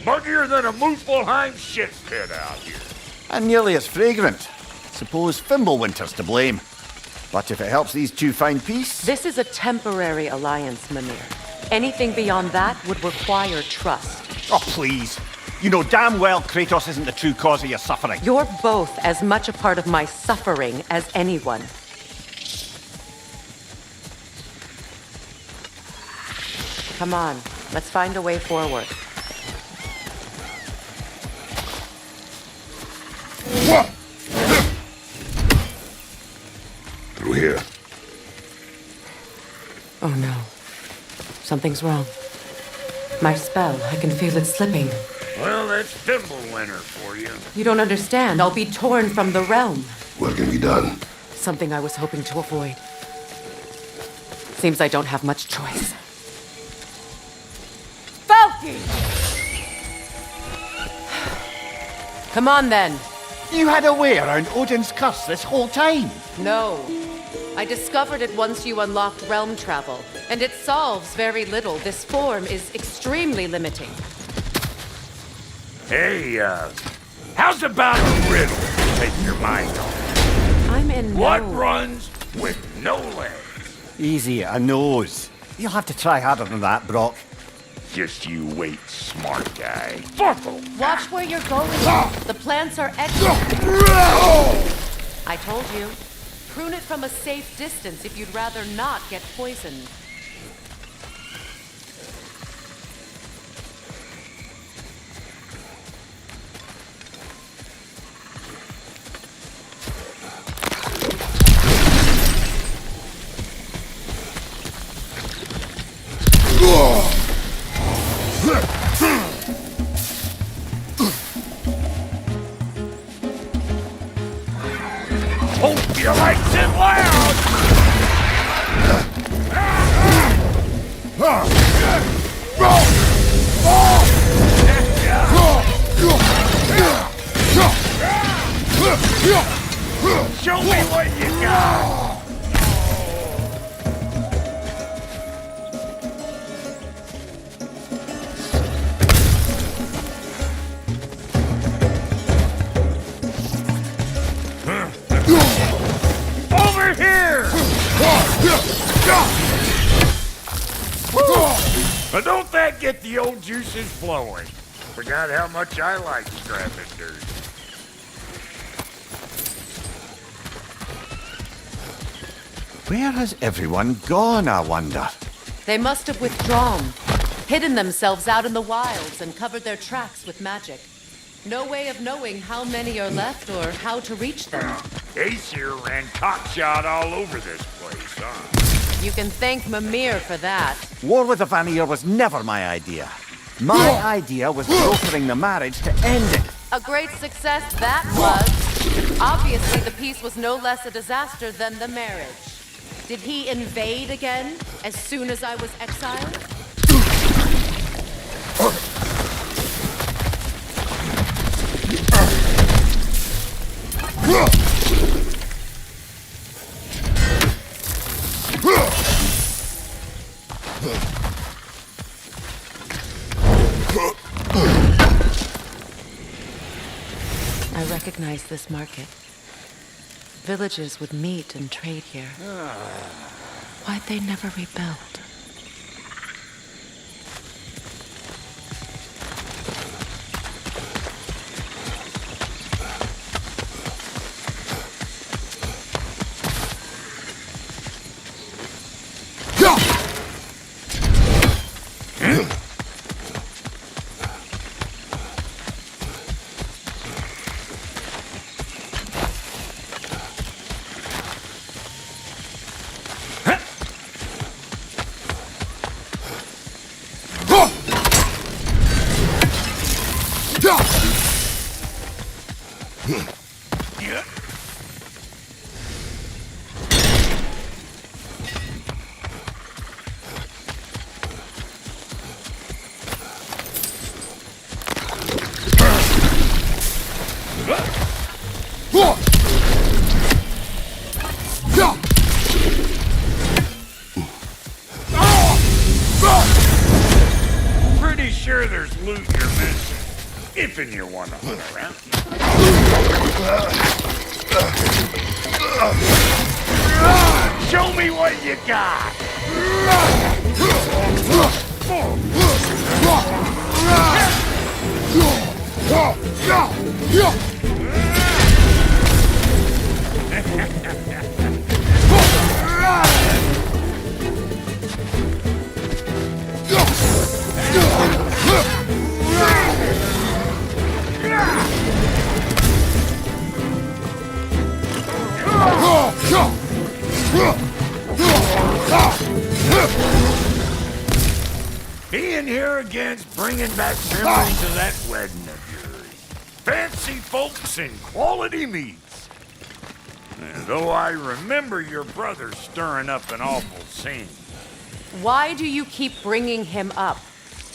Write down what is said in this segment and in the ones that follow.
Muggier than a Muspelheim shit pit out here. And nearly as fragrant. Suppose Fimbulwinter's to blame. But if it helps these two find peace... This is a temporary alliance, Mimir. Anything beyond that would require trust. Oh, please. You know damn well Kratos isn't the true cause of your suffering. You're both as much a part of my suffering as anyone. Come on, let's find a way forward. Through here. Oh no. Something's wrong. My spell, I can feel it slipping. Well, that's Fimbulwinter for you. You don't understand. I'll be torn from the realm. What can be done? Something I was hoping to avoid. Seems I don't have much choice. Falky! Come on then. You had a way around Odin's curse this whole time. No. I discovered it once you unlocked realm travel, and it solves very little. This form is extremely limiting. Hey, how's about a riddle to take your mind off? I'm in What no... runs with no legs? Easy, a nose. You'll have to try harder than that, Brock. Just you wait, smart guy. Fuckle! Watch where you're going. The plants are excellent. I told you. Prune it from a safe distance if you'd rather not get poisoned. Hope you likes it loud! Show me what you got! Over here! Now don't that get the old juices flowing? Forgot how much I like scrapping dirt. Where has everyone gone, I wonder? They must have withdrawn, hidden themselves out in the wilds, and covered their tracks with magic. No way of knowing how many are left or how to reach them. Aesir ran cockshot all over this place, huh? You can thank Mimir for that. War with the Vanir was never my idea. My idea was brokering the marriage to end it. A great success that was. Obviously, the peace was no less a disaster than the marriage. Did he invade again as soon as I was exiled? I recognize this market. Villages would meet and trade here. Why'd they never rebuild? sure there's loot you're missing. If and you want to hunt around. Show me what you got! Being here again's bringing back memories of that wedding of yours. Fancy folks and quality meats. And though I remember your brother stirring up an awful scene. Why do you keep bringing him up?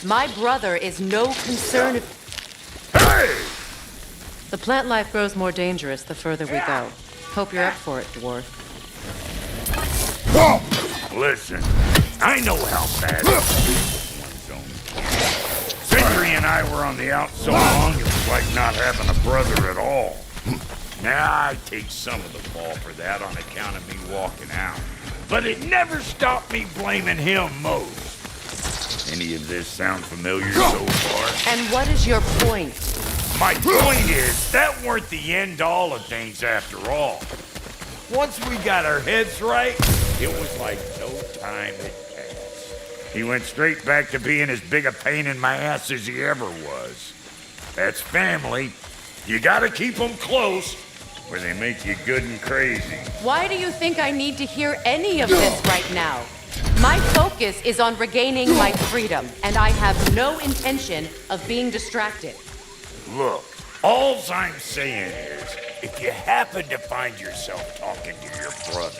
My brother is no concern of... Hey! The plant life grows more dangerous the further we go. Hope you're up for it, dwarf. Listen, I know how bad it is. Sindri and I were on the out so long, it was like not having a brother at all. Now, I take some of the fall for that on account of me walking out. But it never stopped me blaming him most. Any of this sound familiar so far? And what is your point? My point is, that weren't the end-all of things after all. Once we got our heads right, it was like no time had passed. He went straight back to being as big a pain in my ass as he ever was. That's family. You gotta keep them close, or they make you good and crazy. Why do you think I need to hear any of this right now? My focus is on regaining my freedom, and I have no intention of being distracted. Look, all I'm saying is, if you happen to find yourself talking to your brother,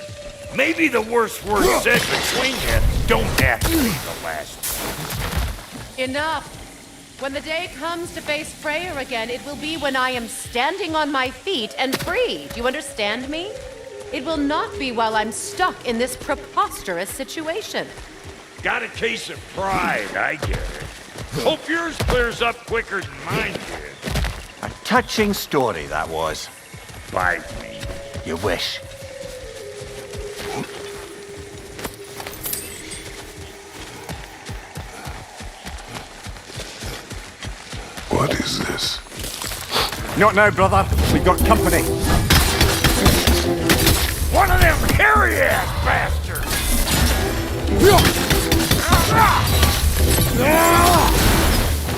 maybe the worst word said between you don't have to be the last one. Enough! When the day comes to face Freyr again, it will be when I am standing on my feet and free. Do you understand me? It will not be while I'm stuck in this preposterous situation. Got a case of pride, I get it. Hope yours clears up quicker than mine did. A touching story, that was. Bite me. You wish. What is this? Not now, brother. We've got company. One of them hairy-ass bastards!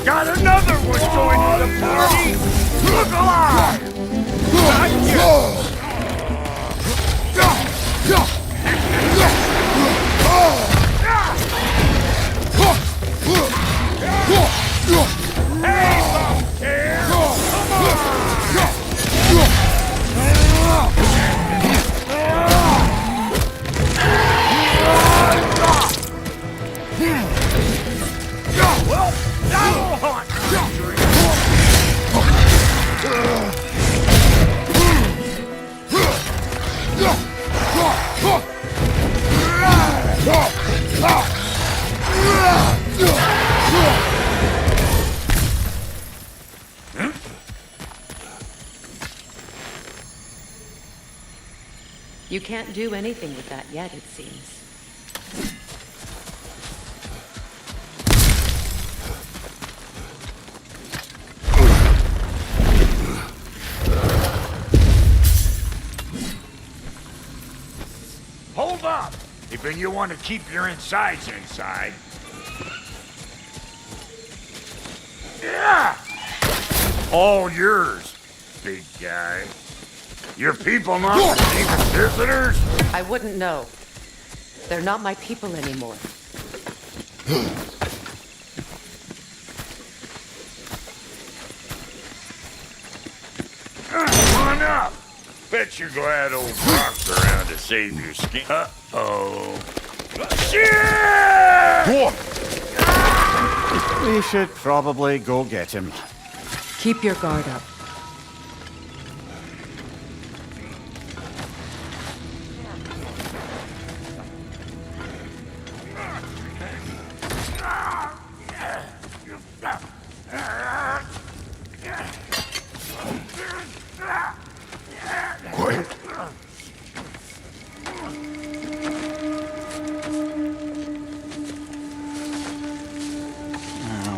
Got another one joining the party! Look alive! Hey, Bumptail! Come on! Well, that'll haunt You can't do anything with that yet, it seems. Hold up! If you want to keep your insides inside. Yeah! All yours, big guy. Your people not receiving visitors? I wouldn't know. They're not my people anymore. Come on up. Bet you're glad old Brock's around to save your skin. Uh-oh. Shit! We should probably go get him. Keep your guard up. Quiet.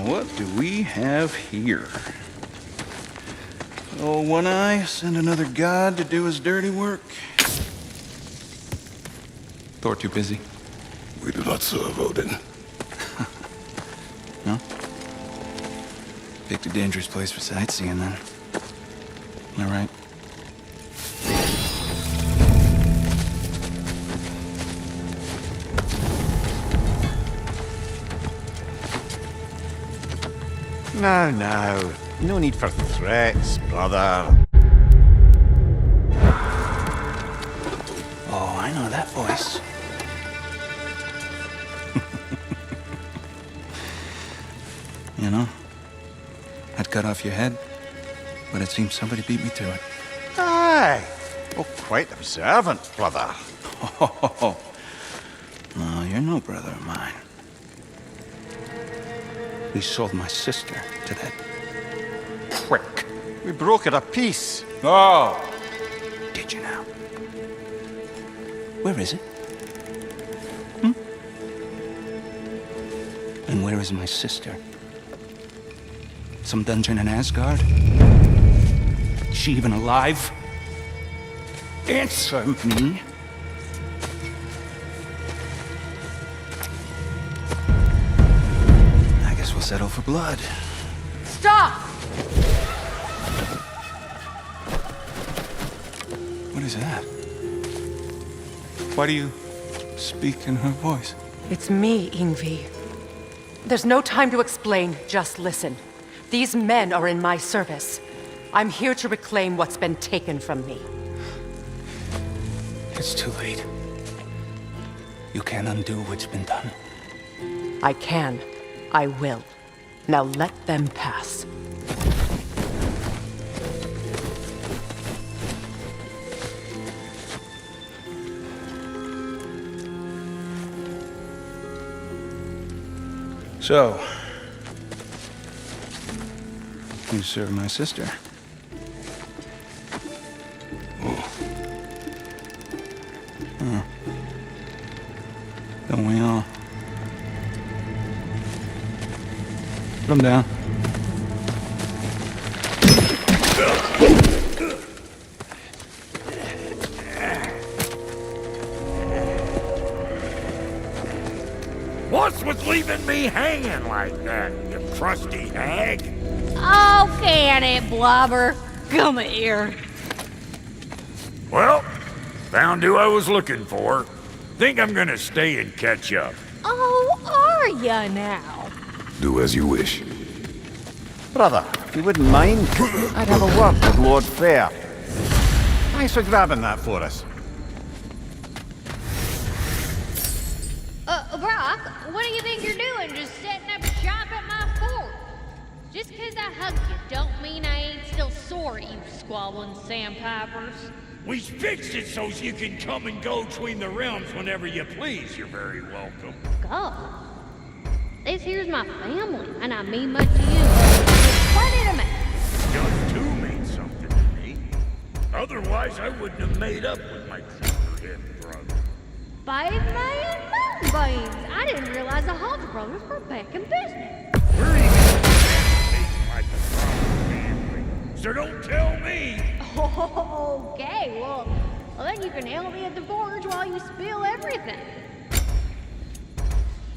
What do we have here? Oh, One Eye, send another god to do his dirty work. Thor too busy? We do not serve Odin. No? Picked a dangerous place for sightseeing, then. All right. Now. No need for threats, brother. Oh, I know that voice. You know, I'd cut off your head, but it seems somebody beat me to it. Aye. Oh, quite observant, brother. Oh, no, you're no brother of mine. We sold my sister to that prick. We brokered a peace. Oh! Did you now? Where is it? And where is my sister? Some dungeon in Asgard? Is she even alive? Answer me. I guess we'll settle for blood. Stop! What is that? Why do you speak in her voice? It's me, Ingvi. There's no time to explain, just listen. These men are in my service. I'm here to reclaim what's been taken from me. It's too late. You can't undo what's been done. I can. I will. Now let them pass. So, you serve my sister. Huh. Don't we all? Put him down. What's with leaving me hanging like that, you crusty hag? Oh, can it, Blubber? Come here. Well, found who I was looking for. Think I'm gonna stay and catch up. Oh, are ya now? Do as you wish. Brother, if you wouldn't mind, I'd have a word with Lord Fair. Thanks for grabbing that for us. Brock, what do you think you're doing just setting up shop at my fort? Just 'cause I hugged you don't mean I ain't still sore at you squabbling sandpipers. We fixed it so you can come and go between the realms whenever you please. You're very welcome. God, this here's my family, and I mean much to you. What did I make? Yours too mean something to me. Otherwise, I wouldn't have made up with my copperhead brother. 5 million moonbeams! I didn't realize the Hodge brothers were back in business. We're even taking like a proper family. So don't tell me. Okay, well, then you can help me at the forge while you spill everything.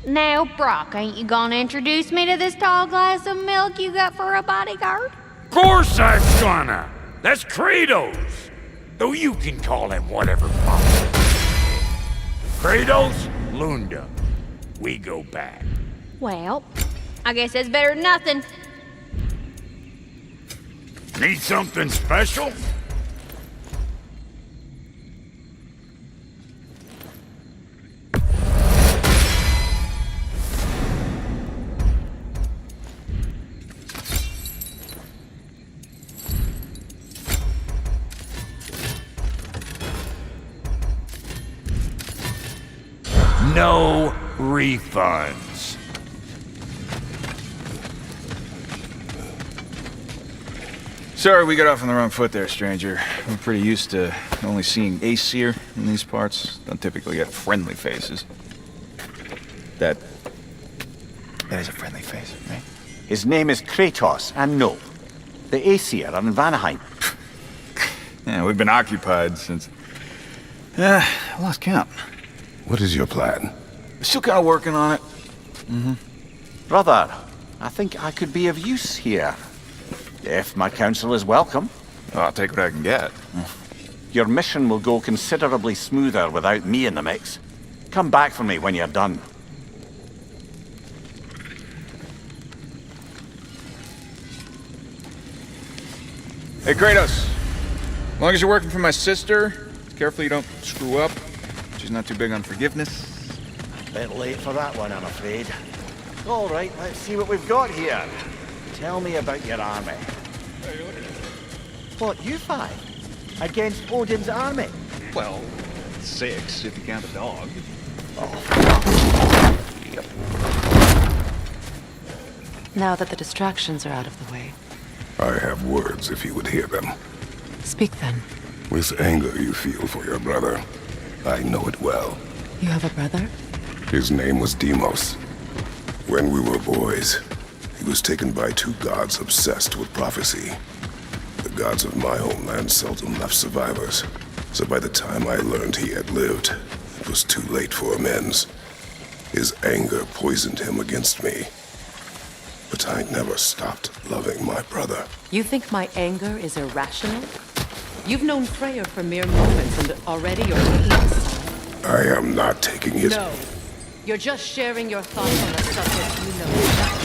Now, Brock, ain't you gonna introduce me to this tall glass of milk you got for a bodyguard? Of course I'm gonna. That's Kratos. Though you can call him whatever possible. Kratos, Lunda. We go back. Well, I guess that's better than nothing. Need something special? No refunds. Sorry we got off on the wrong foot there, stranger. We're pretty used to only seeing Aesir in these parts. Don't typically get friendly faces. That is a friendly face, right? His name is Kratos, and no, the Aesir are in Vanaheim. Yeah, we've been occupied since... I lost count. What is your plan? Still kind of working on it. Brother, I think I could be of use here. If my counsel is welcome. I'll take what I can get. Your mission will go considerably smoother without me in the mix. Come back for me when you're done. Hey, Kratos. As long as you're working for my sister, careful you don't screw up. She's not too big on forgiveness. Bit late for that one, I'm afraid. All right, let's see what we've got here. Tell me about your army. What, you five? Against Odin's army? Well, 6 if you count the dog. Now that the distractions are out of the way, I have words if you would hear them. speak then. This anger you feel for your brother, I know it well. You have a brother? His name was Deimos. When we were boys, he was taken by 2 gods obsessed with prophecy. The gods of my homeland seldom left survivors, so by the time I learned he had lived, it was too late for amends. His anger poisoned him against me. But I never stopped loving my brother. You think my anger is irrational? You've known Freyr for mere moments and already you're taking his side. I am not taking his... No. You're just sharing your thoughts on a subject you know nothing about.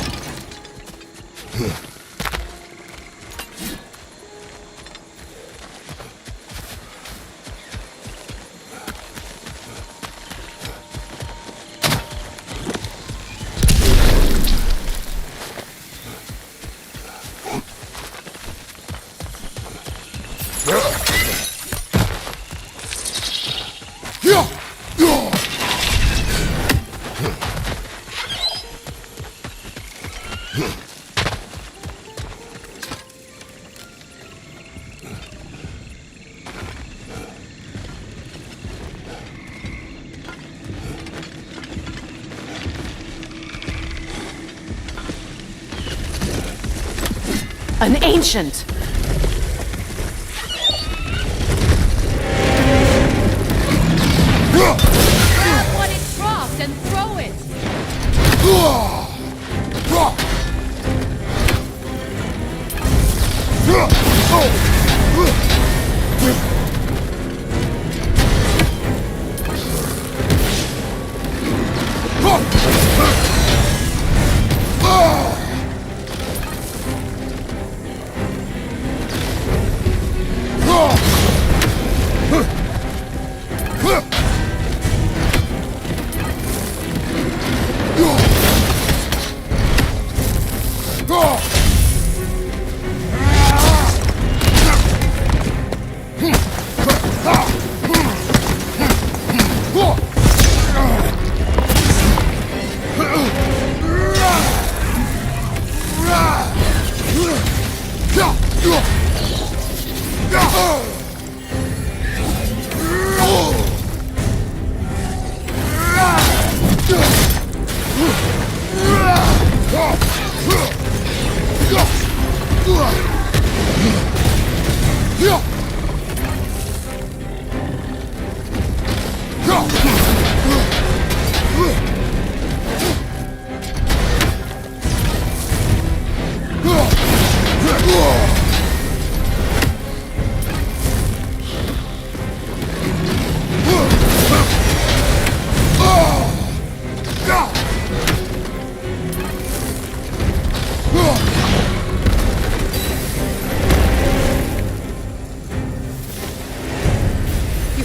An ancient! Grab what it dropped and throw it!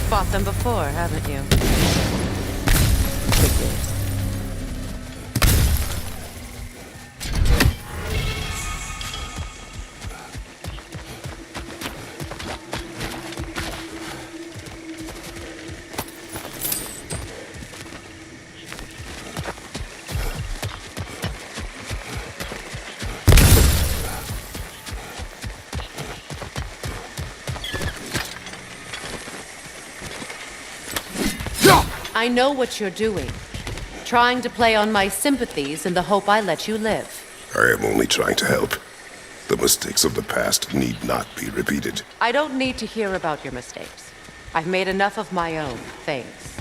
Fought them before, haven't you? Figures. I know what you're doing. Trying to play on my sympathies in the hope I let you live. I am only trying to help. The mistakes of the past need not be repeated. I don't need to hear about your mistakes. I've made enough of my own, thanks.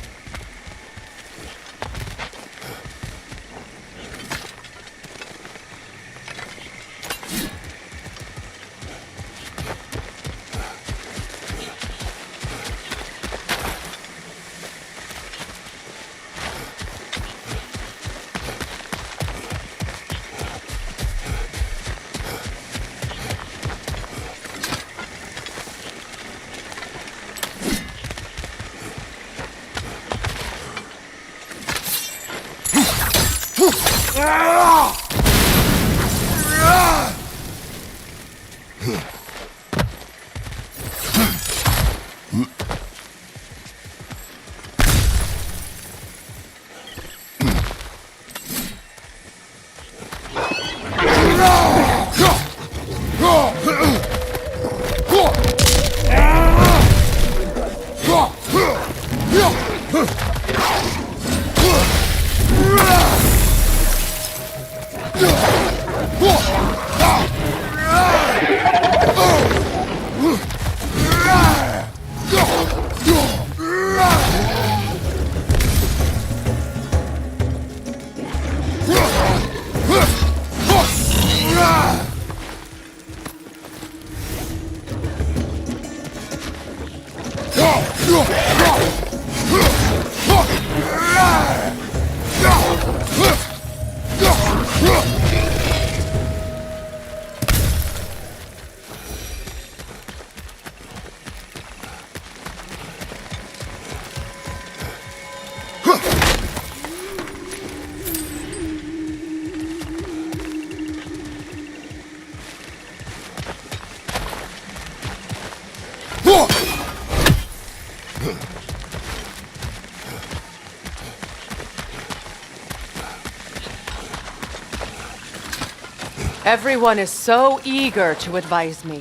Everyone is so eager to advise me,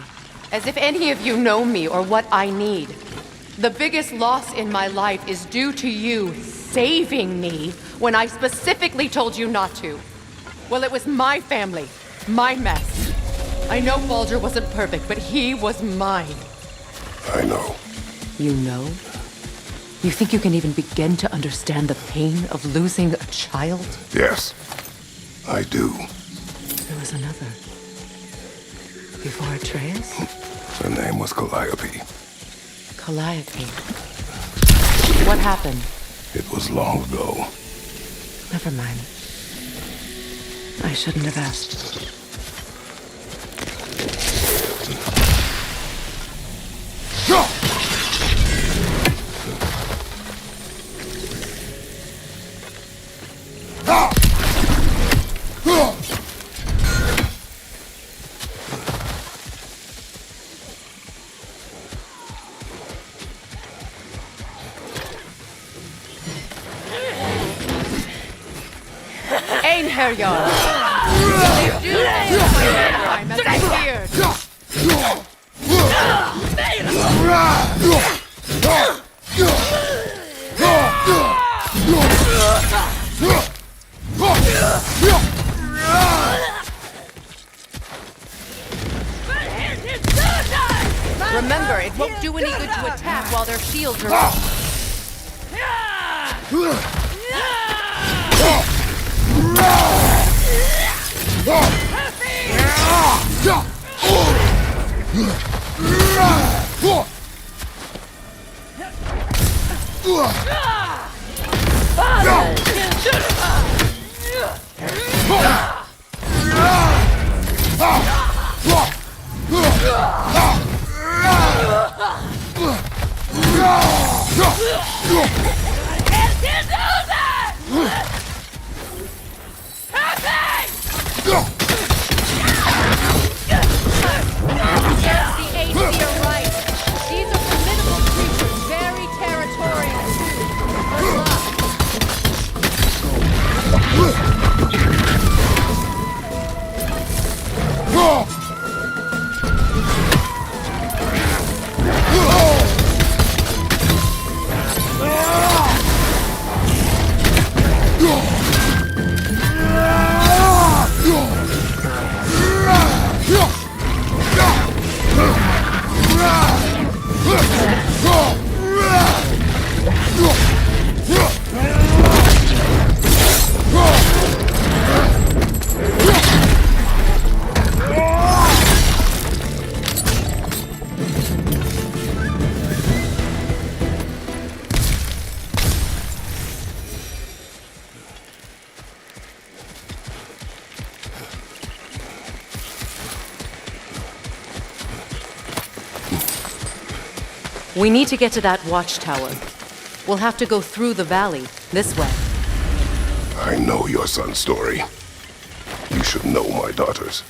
as if any of you know me or what I need. The biggest loss in my life is due to you saving me when I specifically told you not to. Well, it was my family, my mess. I know Baldur wasn't perfect, but he was mine. I know. You know? You think you can even begin to understand the pain of losing a child? Yes, I do. There was another. Before Atreus? Her name was Calliope. Calliope. What happened? It was long ago. Never mind. I shouldn't have asked. Einherjar! They do time as I feared. Remember, it won't do any good to attack while their shields are up. We need to get to that watchtower. We'll have to go through the valley, this way. I know your son's story. You should know my daughter's.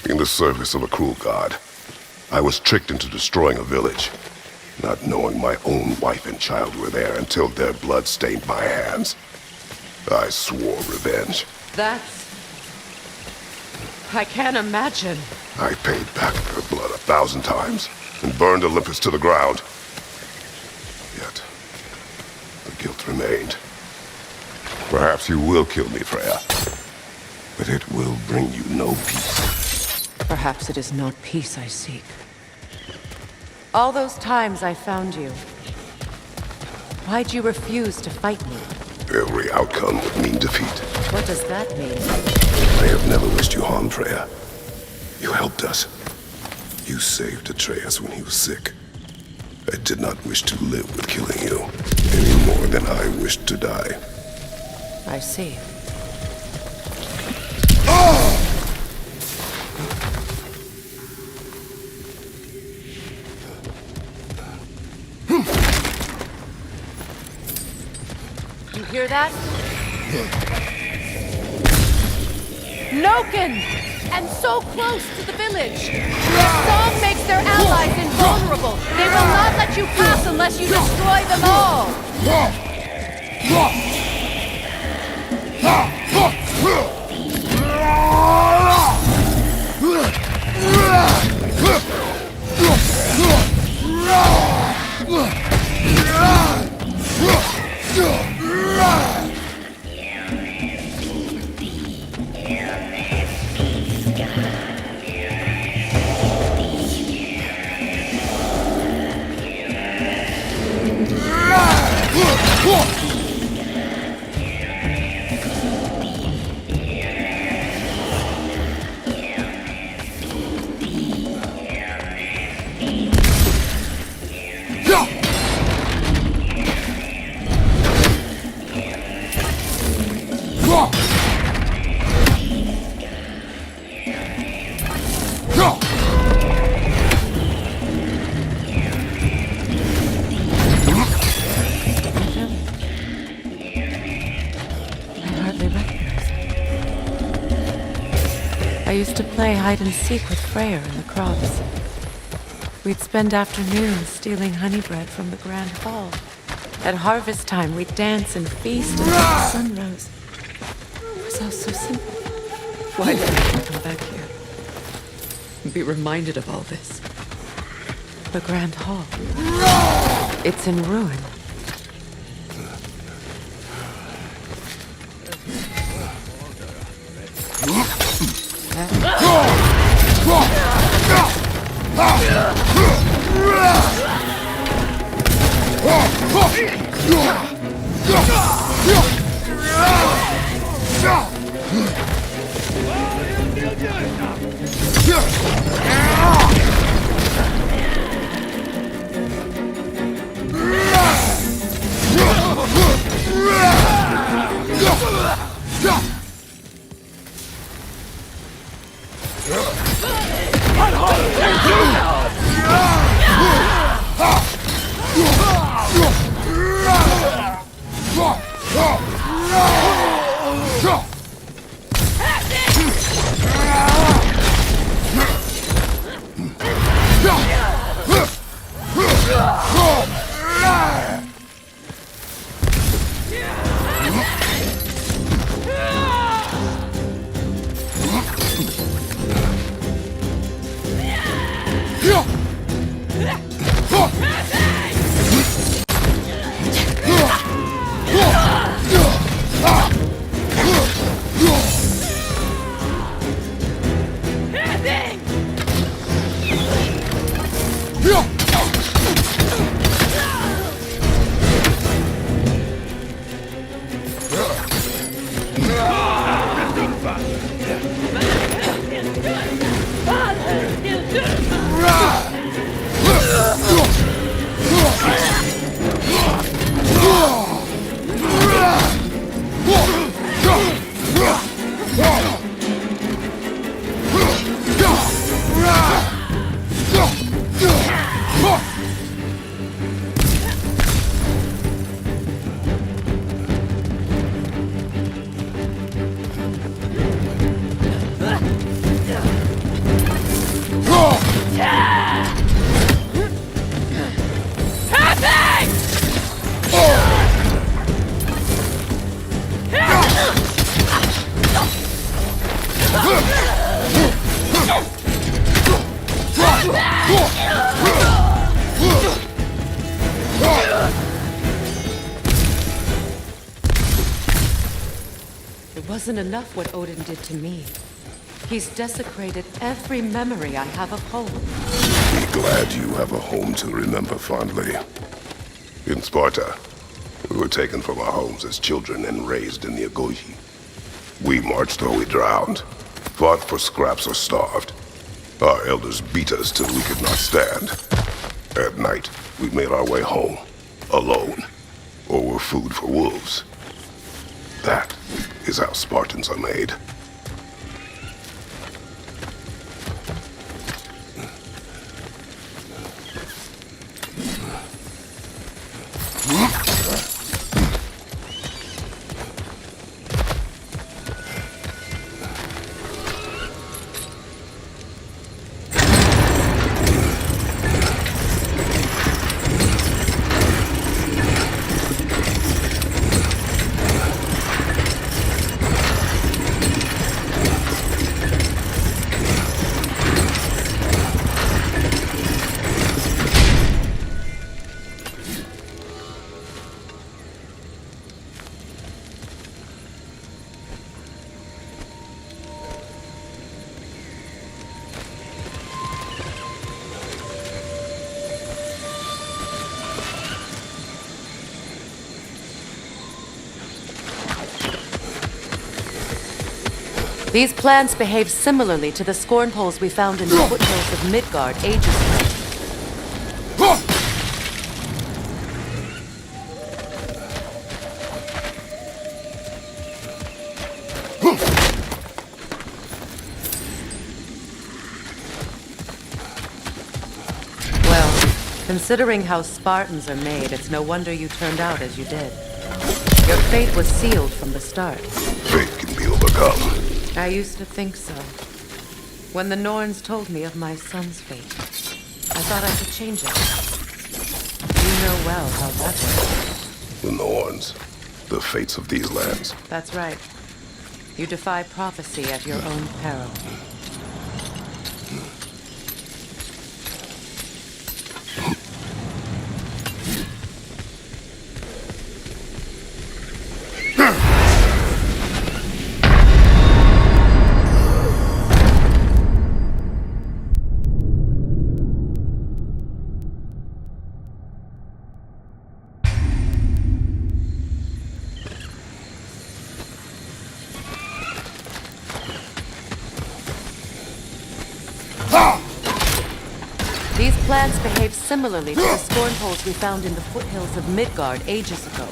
In the service of a cruel god, I was tricked into destroying a village, not knowing my own wife and child were there until their blood stained my hands. I swore revenge. I can't imagine. I paid back their blood 1,000 times and burned Olympus to the ground. Yet, the guilt remained. Perhaps you will kill me, Freya, but it will bring you no peace. Perhaps it is not peace I seek. All those times I found you, why'd you refuse to fight me? Every outcome would mean defeat. What does that mean? I have never wished you harm, Freya. You helped us. You saved Atreus when he was sick. I did not wish to live with killing you, any more than I wished to die. I see. You hear that? Noken! And so close to the village! Their song makes their allies invulnerable! They will not let you pass unless you destroy them all! I used to play hide and seek with Freyr in the crops. We'd spend afternoons stealing honey bread from the grand hall. At harvest time, we'd dance and feast until the sun rose. It was all so simple. Why did I come back here and be reminded of all this? The grand hall. It's in ruin. It wasn't enough what Odin did to me. He's desecrated every memory I have of home. Be glad you have a home to remember fondly. In Sparta, we were taken from our homes as children and raised in the Agogi. We marched or we drowned, fought for scraps or starved. Our elders beat us till we could not stand. At night, we made our way home, alone, or were food for wolves. That is how Spartans are made. These plants behave similarly to the scorn poles we found in the foothills of Midgard ages ago. Well, considering how Spartans are made, it's no wonder you turned out as you did. Your fate was sealed from the start. Fate can be overcome. I used to think so. When the Norns told me of my son's fate, I thought I could change it. You know well how that works. The Norns, the fates of these lands. That's right. You defy prophecy at your own peril. These plants behave similarly to the scorn poles we found in the foothills of Midgard ages ago.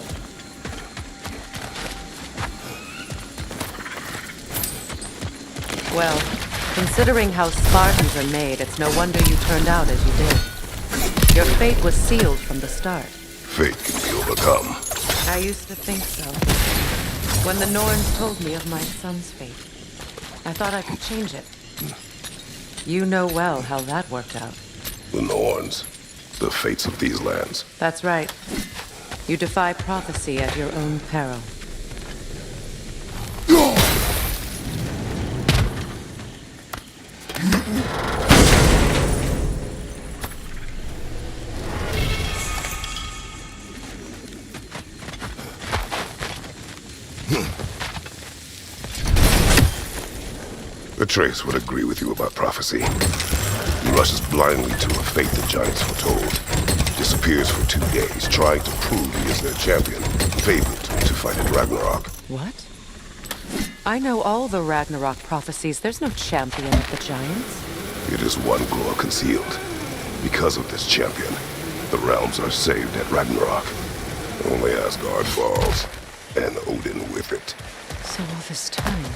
Well, considering how Spartans are made, it's no wonder you turned out as you did. Your fate was sealed from the start. Fate can be overcome. I used to think so. When the Norns told me of my son's fate, I thought I could change it. You know well how that worked out. The Norns, the fates of these lands. That's right. You defy prophecy at your own peril. Atreus would agree with you about prophecy. He rushes blindly to a fate the giants foretold. Disappears for 2 days, trying to prove he is their champion. Fabled to fight in Ragnarok. What? I know all the Ragnarok prophecies. There's no champion of the giants. It is one glow concealed. Because of this champion, the realms are saved at Ragnarok. Only Asgard falls, and Odin with it. So all this time,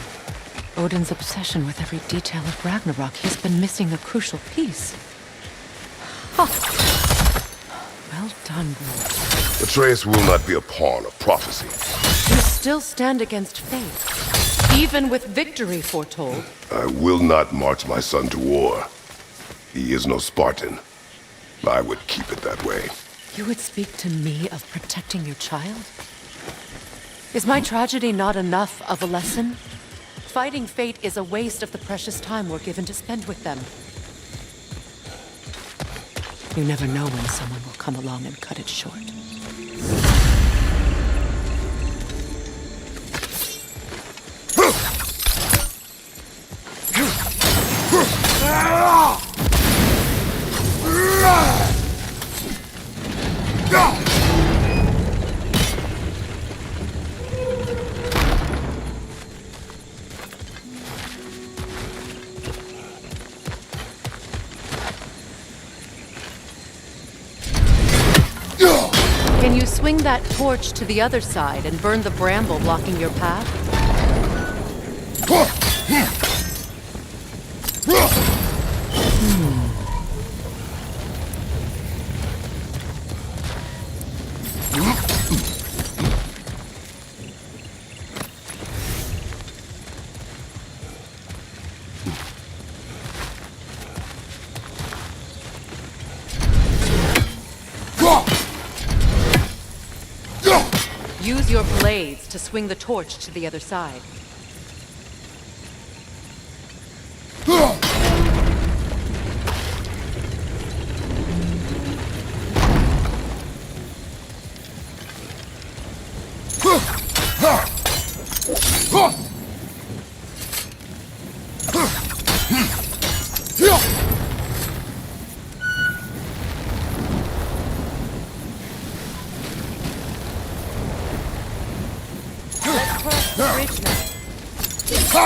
Odin's obsession with every detail of Ragnarok, he's been missing a crucial piece. Huh. Well done, Lord. Atreus will not be a pawn of prophecy. You still stand against fate, even with victory foretold. I will not march my son to war. He is no Spartan. I would keep it that way. You would speak to me of protecting your child? Is my tragedy not enough of a lesson? Fighting fate is a waste of the precious time we're given to spend with them. You never know when someone will come along and cut it short. Can you swing that torch to the other side and burn the bramble blocking your path? Use your blades to swing the torch to the other side. Let's cross the bridge now.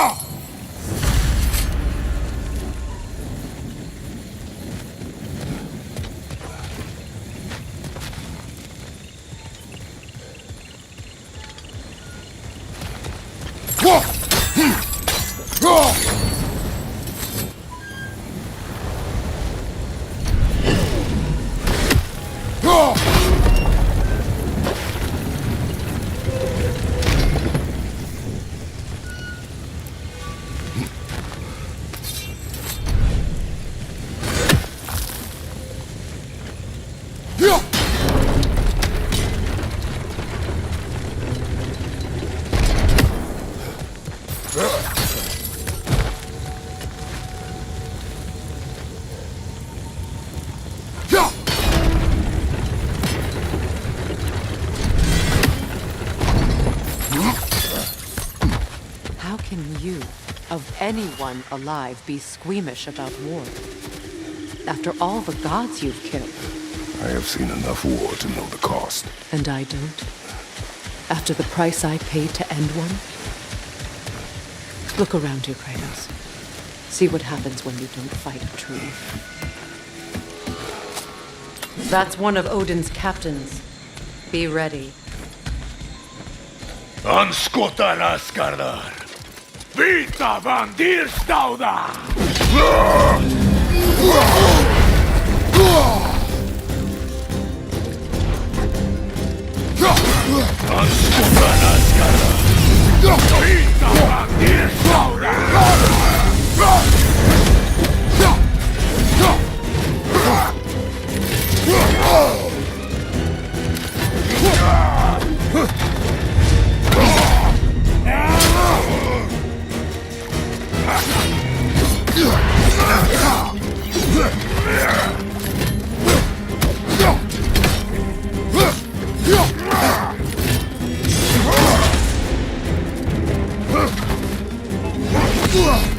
How can you, of anyone alive, be squeamish about war? After all the gods you've killed. I have seen enough war to know the cost. And I don't? After the price I paid to end one? Look around you, Kratos. See what happens when you don't fight a tree. That's one of Odin's captains. Be ready. Anskotan Askardar! Vita van Dirstauda! Anskotan Askardar! Vita van Dirstauda! Ugh!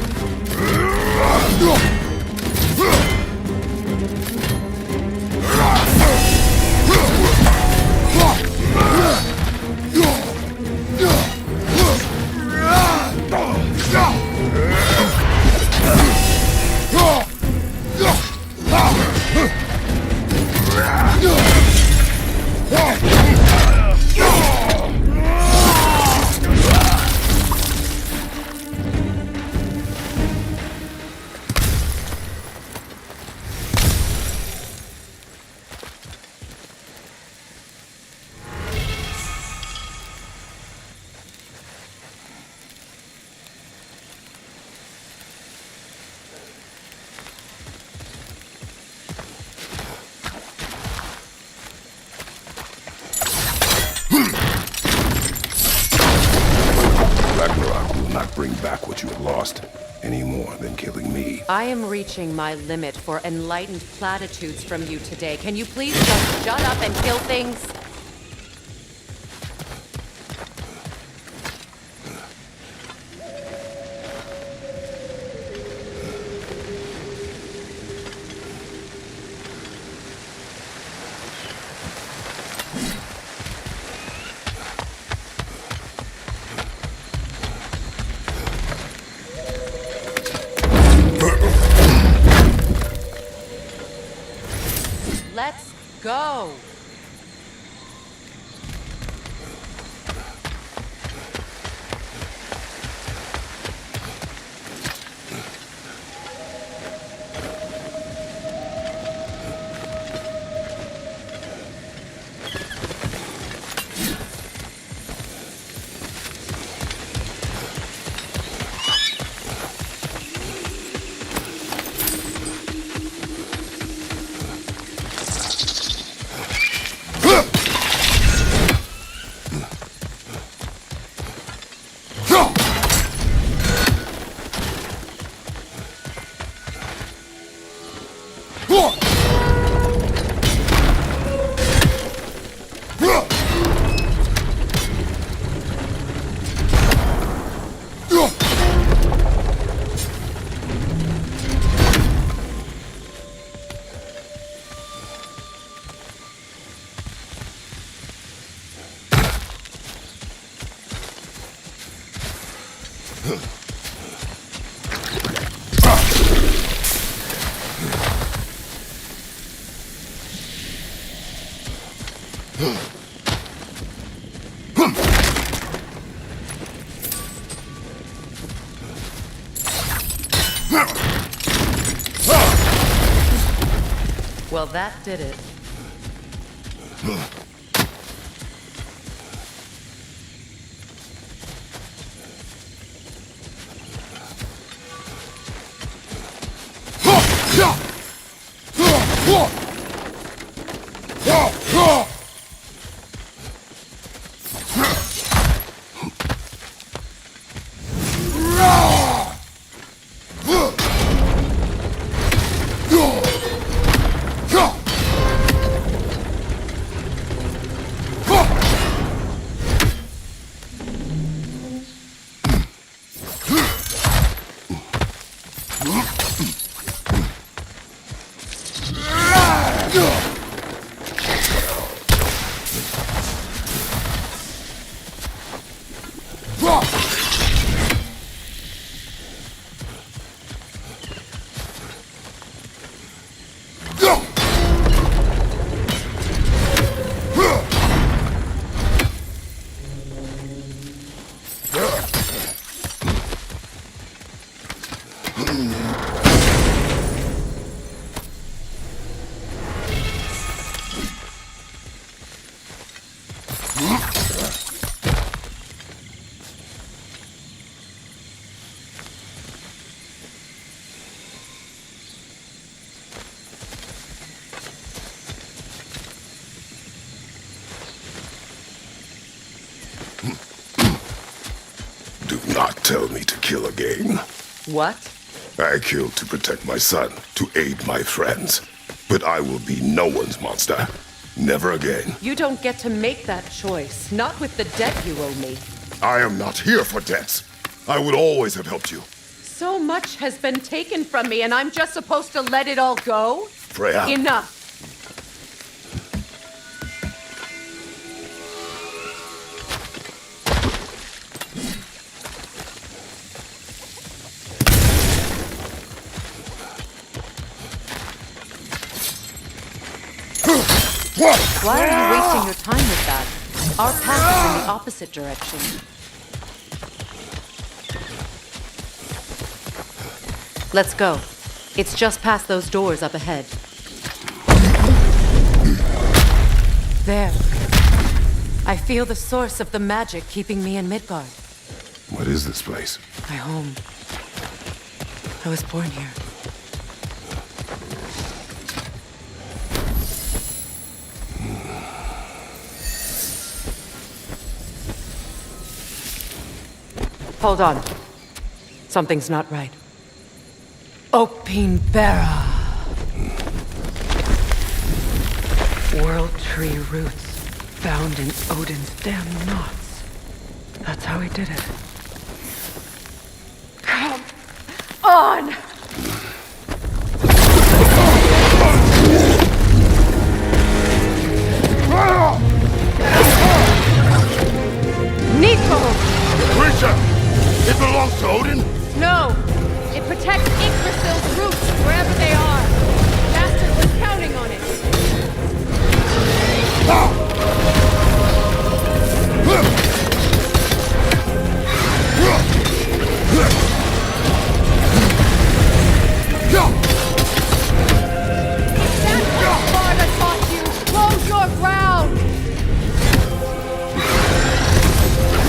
bring back what you have lost, any more than killing me. I am reaching my limit for enlightened platitudes from you today. Can you please just shut up and kill things? Let's go. Well, that did it. Do not tell me to kill again. What? I killed to protect my son, to aid my friends. But I will be no one's monster. Never again. You don't get to make that choice. Not with the debt you owe me. I am not here for debts. I would always have helped you. So much has been taken from me, and I'm just supposed to let it all go? Freya. Enough. Why are you wasting your time with that? Our path is in the opposite direction. Let's go. It's just past those doors up ahead. There. I feel the source of the magic keeping me in Midgard. What is this place? My home. I was born here. Hold on. Something's not right. Opinbera. World tree roots found in Odin's damn knots. That's how he did it. Come on! Nico! Creature! It belongs to Odin? No! It protects Yggdrasil's roots wherever they are. Bastard was counting on it. That's what Sparta taught you! Close your ground!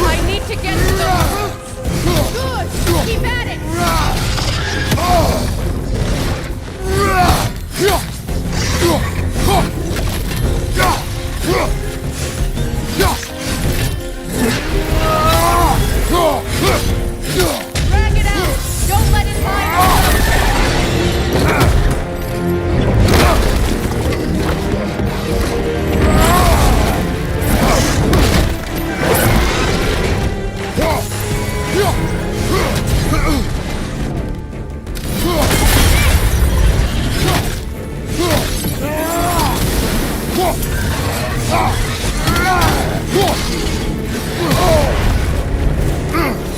I need to get to those roots! Good! Keep at it! Drag it out! Don't let it lie out!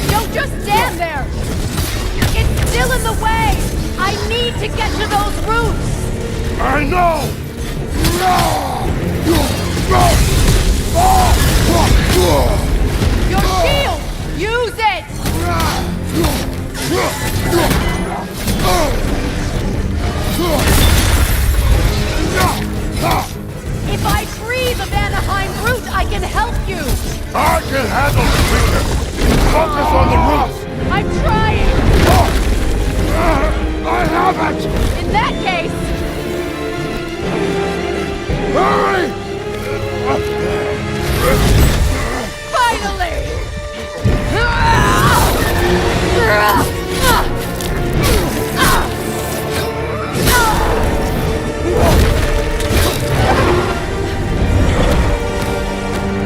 Don't just stand there! It's still in the way! I need to get to those roots! I know! Your shield! Use it! If I free the Vanaheim root, I can help you! I can handle the creature! Focus on the roots! I'm trying! I have it! In that case, Hurry! finally!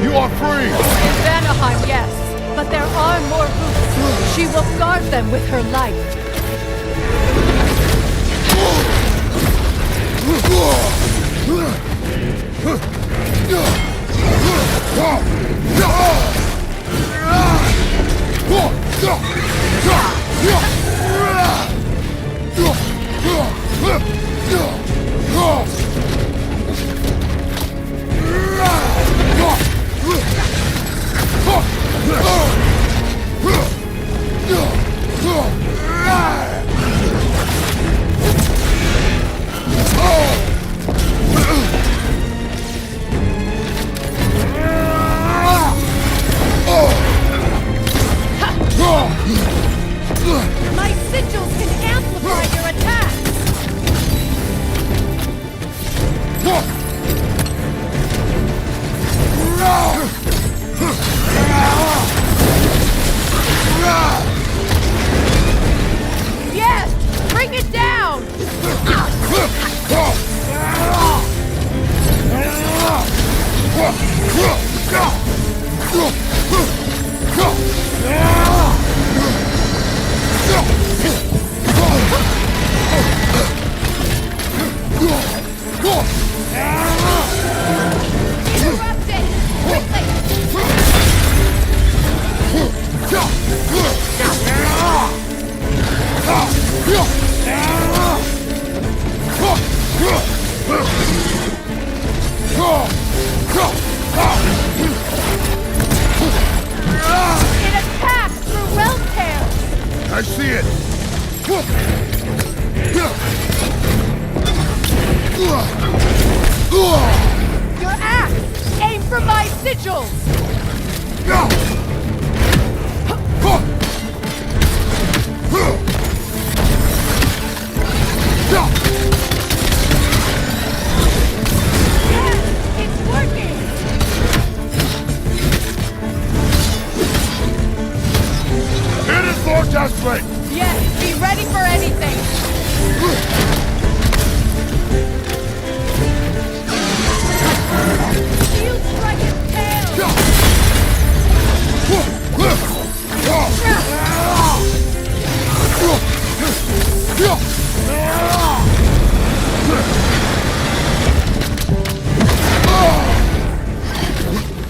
You are free! In Vanaheim, yes, but there are more roots. She will guard them with her life. My sigils can amplify your attacks! Yes! Bring it down! Interrupt it! It attacks through realm tears! I see it! Your axe! Aim for my sigils! Yes! It's working! It is more desperate! Yes!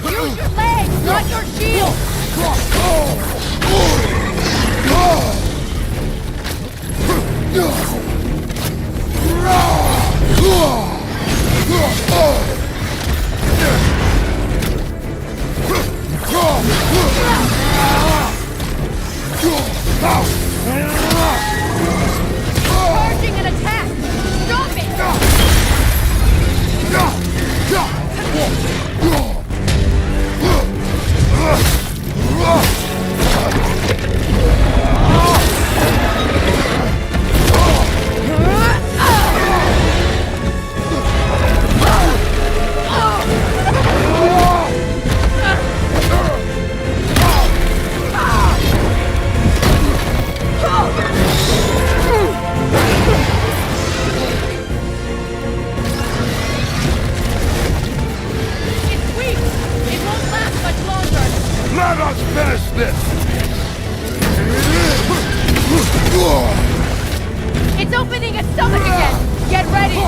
Use your legs, not your shield! Charging an attack! Stop It's weak! It won't last much longer! Let us finish this! It's opening its stomach again! Get ready!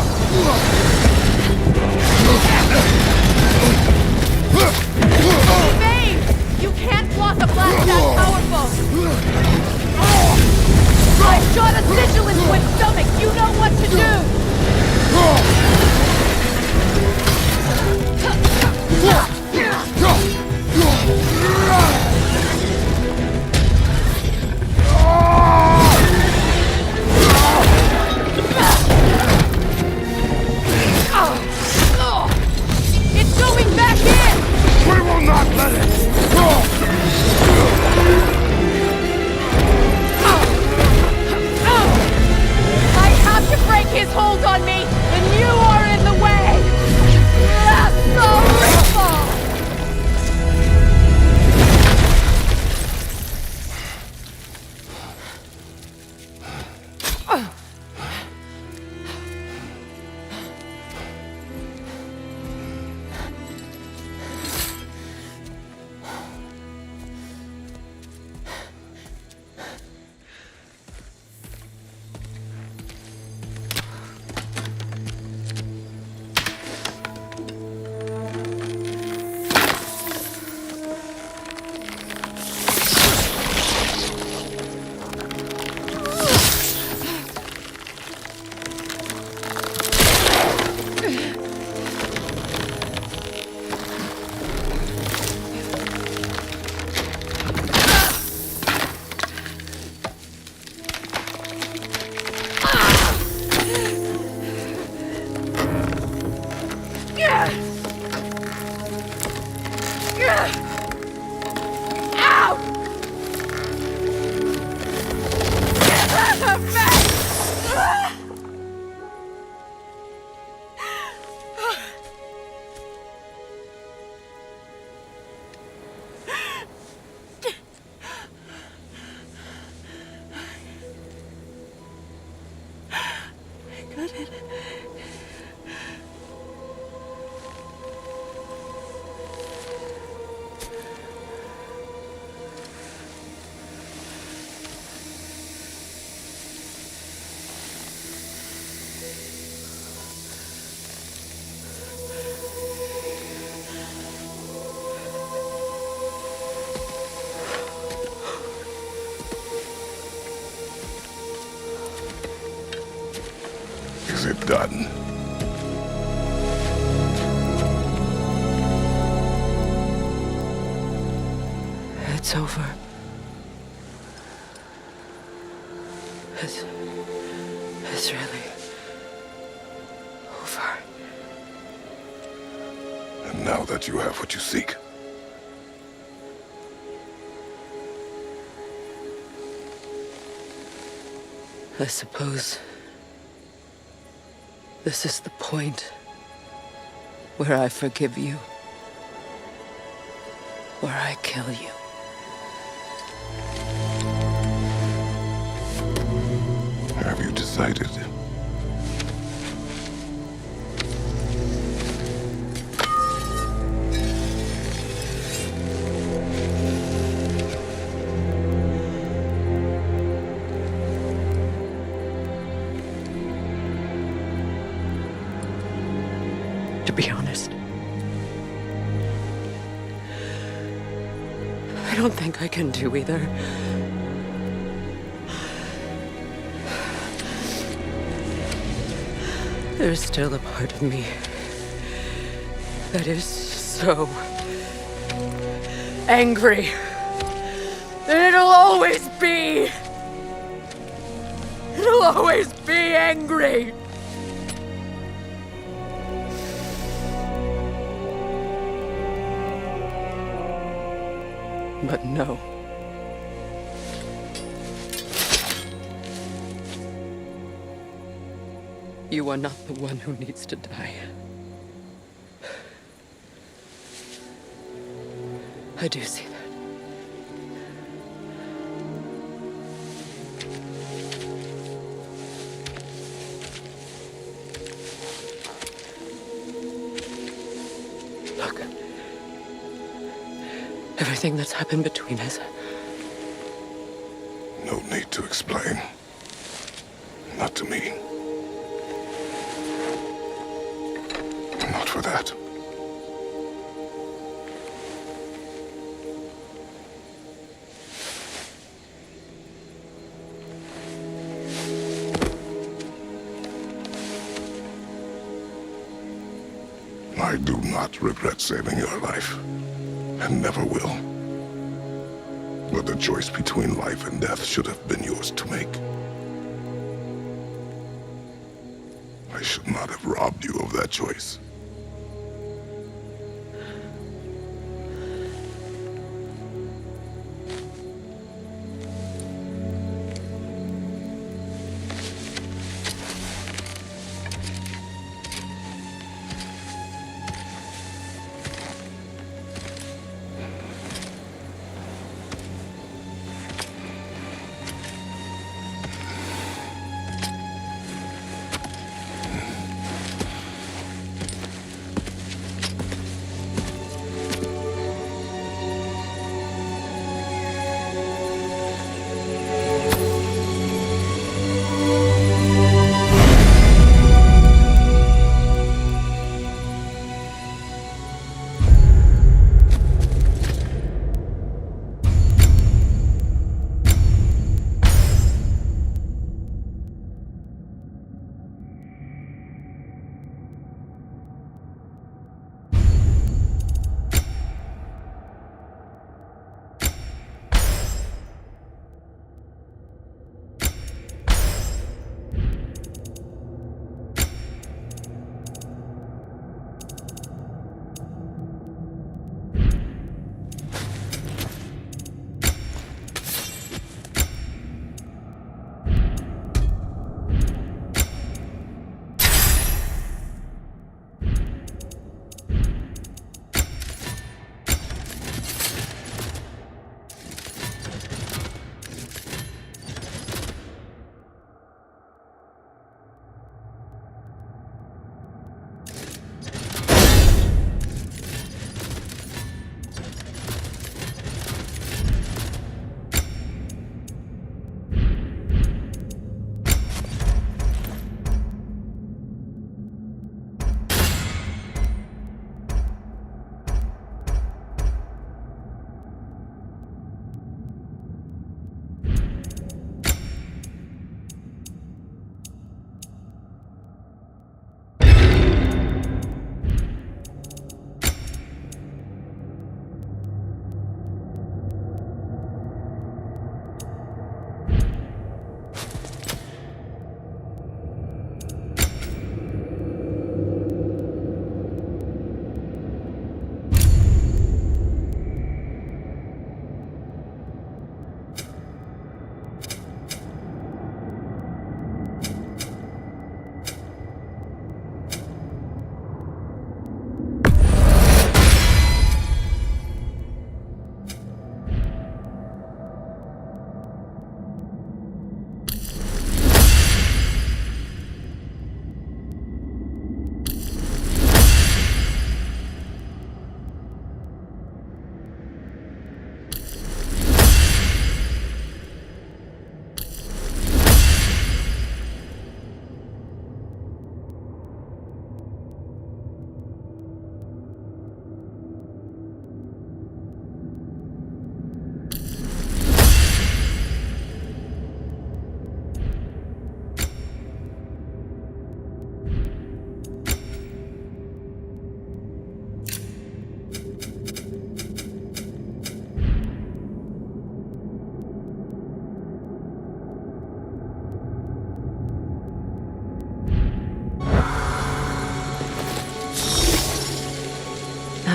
Veins! You can't block a blast that powerful! I shot a sigil into its stomach! You know what to do! It's going back in! We will not let it! I have to break his hold on me, and you are in the way! That's the ripple! Is it done? It's over. It's really over. And now that you have what you seek, I suppose this is the point where I forgive you, where I kill you. have you decided? be honest. I don't think I can do either. There's still a part of me that is so angry. And it'll always be. It'll always be angry. But no. You are not the one who needs to die. I do see that. Look. Everything that's happened between us. No need to explain. Not to me. Not for that. I do not regret saving your life, and never will. But the choice between life and death should have been yours to make. I should not have robbed you of that choice.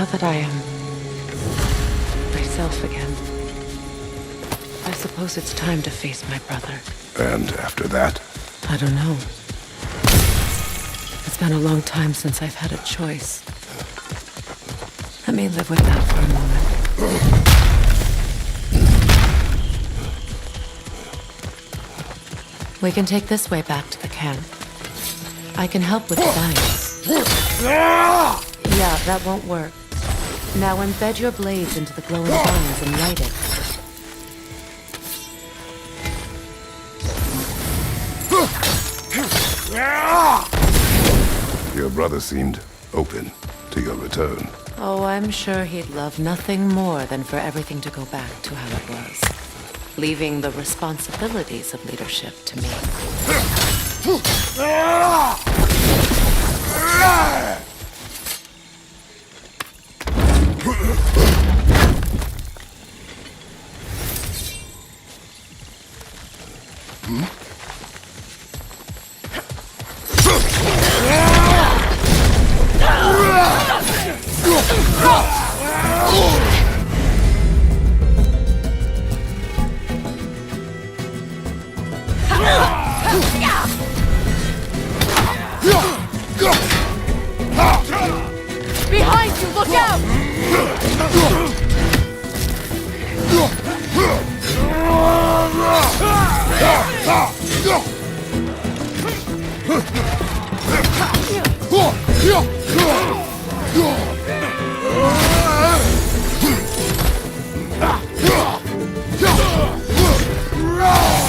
Now that I am myself again, I suppose it's time to face my brother. And after that? I don't know. It's been a long time since I've had a choice. Let me live with that for a moment. We can take this way back to the camp. I can help with the vines. Yeah, that won't work. Now embed your blades into the glowing vines and light it. Your brother seemed open to your return. Oh, I'm sure he'd love nothing more than for everything to go back to how it was, leaving the responsibilities of leadership to me. Behind you, look out!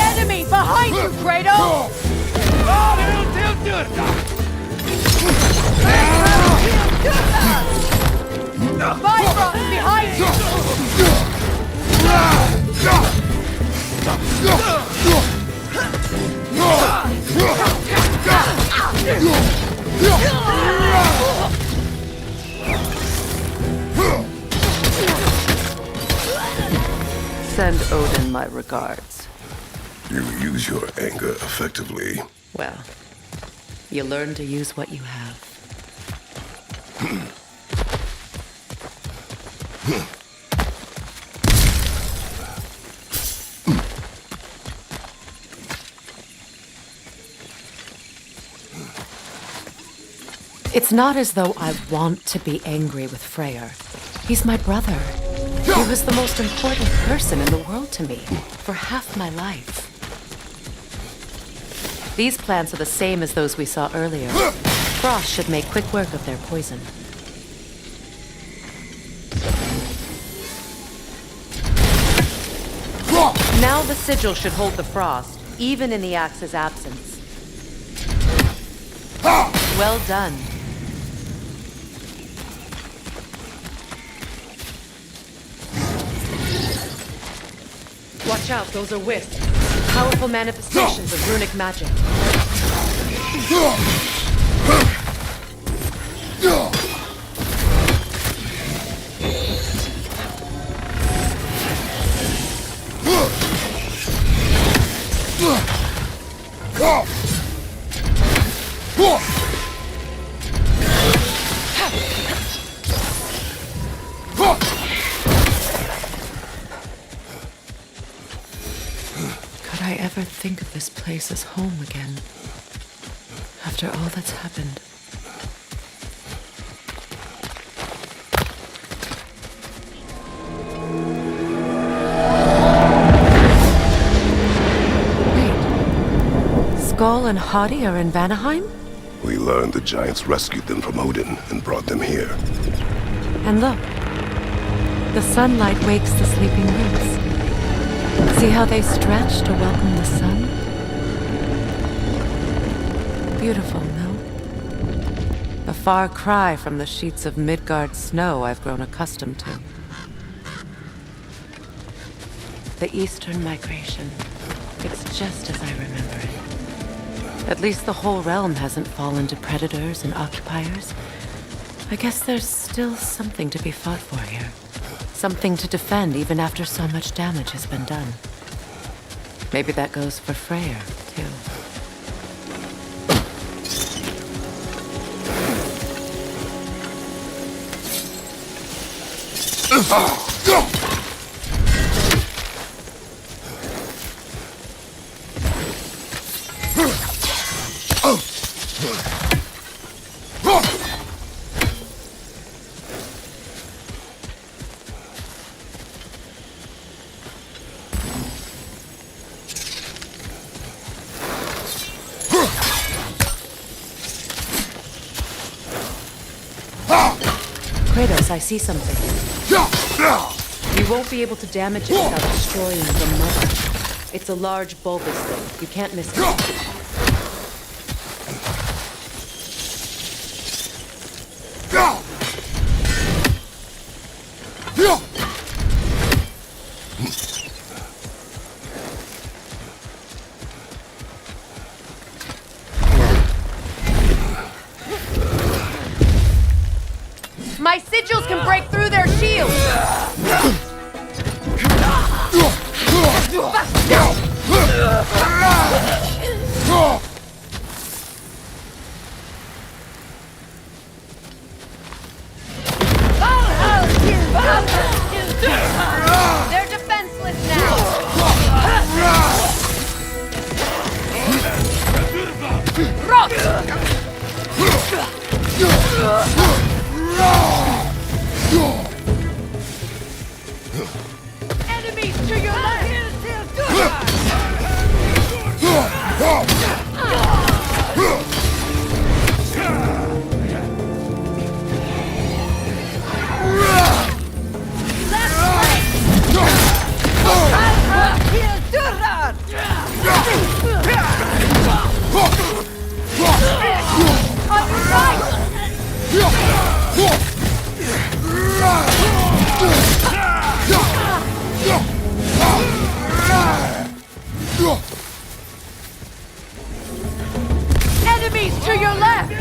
Enemy behind you, Kratos! Bifrost behind you! Send Odin my regards. You use your anger effectively. Well, you learn to use what you have. It's not as though I want to be angry with Freyr. He's my brother. He was the most important person in the world to me for half my life. These plants are the same as those we saw earlier. Frost should make quick work of their poison. Now the sigil should hold the frost, even in the axe's absence. Well done. Watch out, those are wisps. Powerful manifestations of runic magic. Could I ever think of this place as home again? After all that's happened. Wait. Skull and Hadi are in Vanaheim? We learned the giants rescued them from Odin and brought them here. And look. The sunlight wakes the sleeping roots. See how they stretch to welcome the sun? Beautiful, no? A far cry from the sheets of Midgard snow I've grown accustomed to. The Eastern migration. It's just as I remember it. At least the whole realm hasn't fallen to predators and occupiers. I guess there's still something to be fought for here. Something to defend even after so much damage has been done. Maybe that goes for Freyr, too. Kratos, I see something. You won't be able to damage it without destroying the mother. It's a large bulbous thing. You can't miss it. My sigils can break through their shields! They're defenseless now! Rock! Enemies to your left! On your right! Enemies to your left!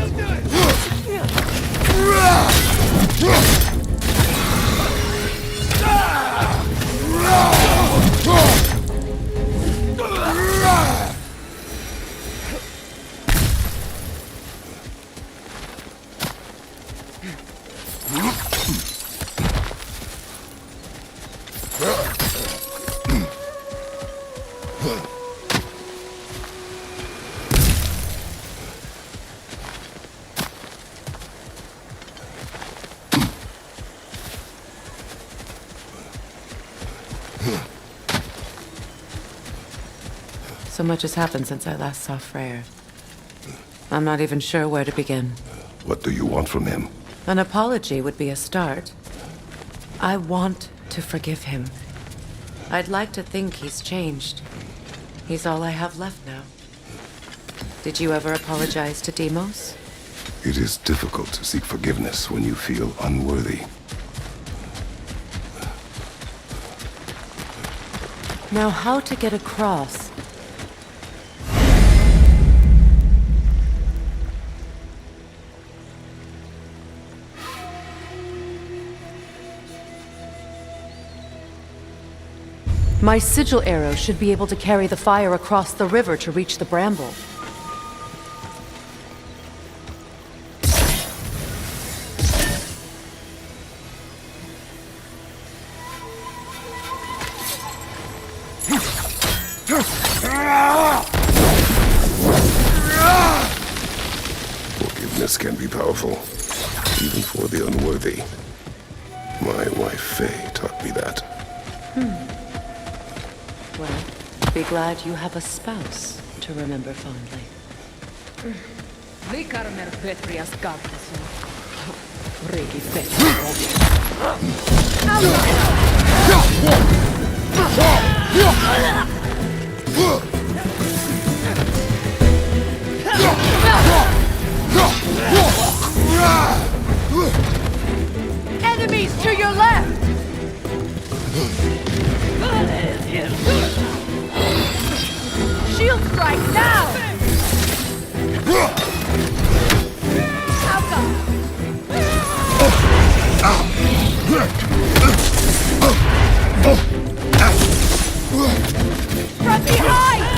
So much has happened since I last saw Freyr. I'm not even sure where to begin. What do you want from him? An apology would be a start. I want to forgive him. I'd like to think he's changed. He's all I have left now. Did you ever apologize to Deimos? It is difficult to seek forgiveness when you feel unworthy. Now, how to get across? My sigil arrow should be able to carry the fire across the river to reach the bramble. Forgiveness can be powerful, even for the unworthy. My wife Faye taught me that. Well, be glad you have a spouse to remember fondly. Enemies to your left! Shield strike now! From behind!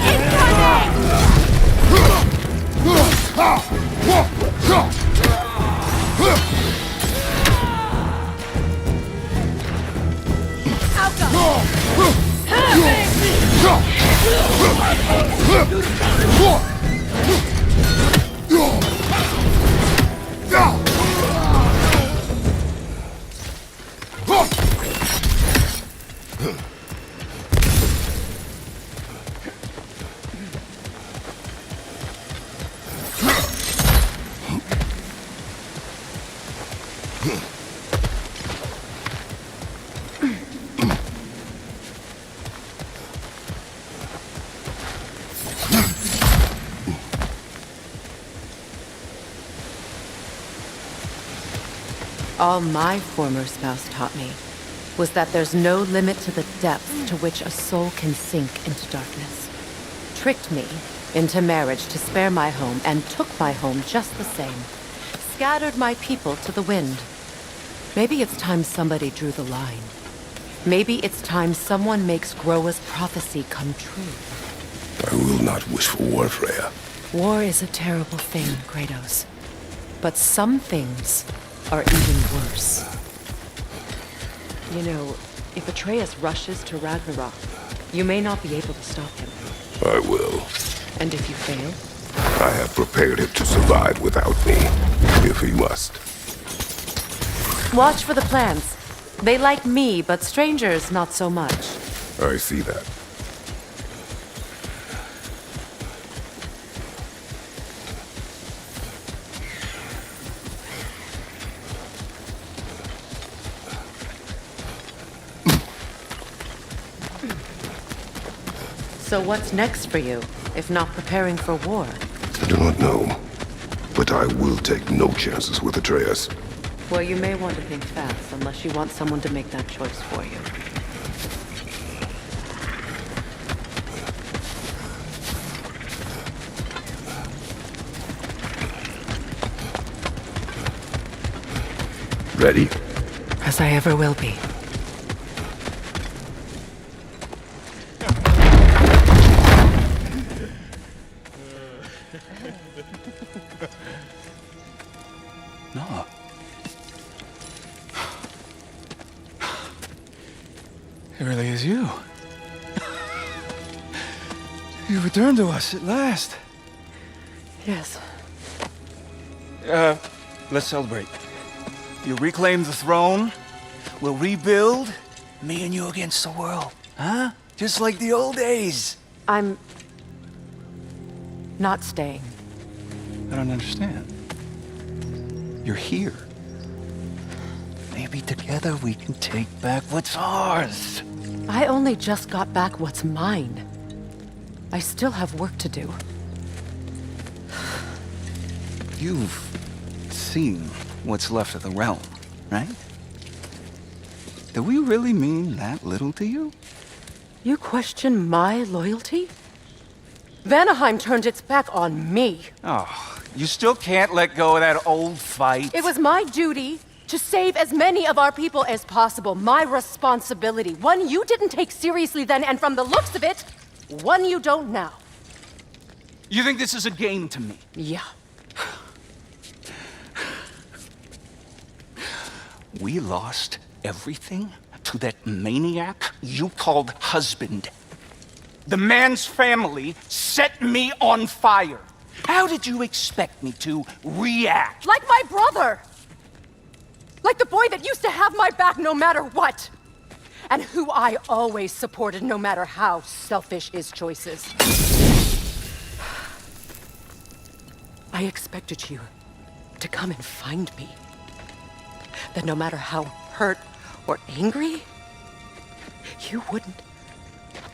All my former spouse taught me was that there's no limit to the depth to which a soul can sink into darkness. Tricked me into marriage to spare my home and took my home just the same. Scattered my people to the wind. Maybe it's time somebody drew the line. Maybe it's time someone makes Groa's prophecy come true. I will not wish for war, Freya. War is a terrible thing, Kratos. But some things are even worse. You know, if Atreus rushes to Ragnarok, you may not be able to stop him. I will. And if you fail? I have prepared him to survive without me, if he must. Watch for the plants. They like me, but strangers not so much. I see that. So what's next for you, if not preparing for war? I do not know, but I will take no chances with Atreus. Well, you may want to think fast, unless you want someone to make that choice for you. Ready? As I ever will be. No. It really is you. You returned to us at last. Yes. Let's celebrate. You reclaim the throne. We'll rebuild. Me and you against the world. Huh? Just like the old days. I'm not staying. I don't understand. You're here. Maybe together we can take back what's ours. I only just got back what's mine. I still have work to do. You've seen what's left of the realm, right? Do we really mean that little to you? You question my loyalty? Vanaheim turned its back on me. Oh, you still can't let go of that old fight? It was my duty to save as many of our people as possible. My responsibility. One you didn't take seriously then, and from the looks of it, one you don't now. You think this is a game to me? Yeah. We lost everything to that maniac you called husband. The man's family set me on fire. How did you expect me to react? Like my brother! Like the boy that used to have my back no matter what! And who I always supported no matter how selfish his choices. I expected you to come and find me. That no matter how hurt or angry, you wouldn't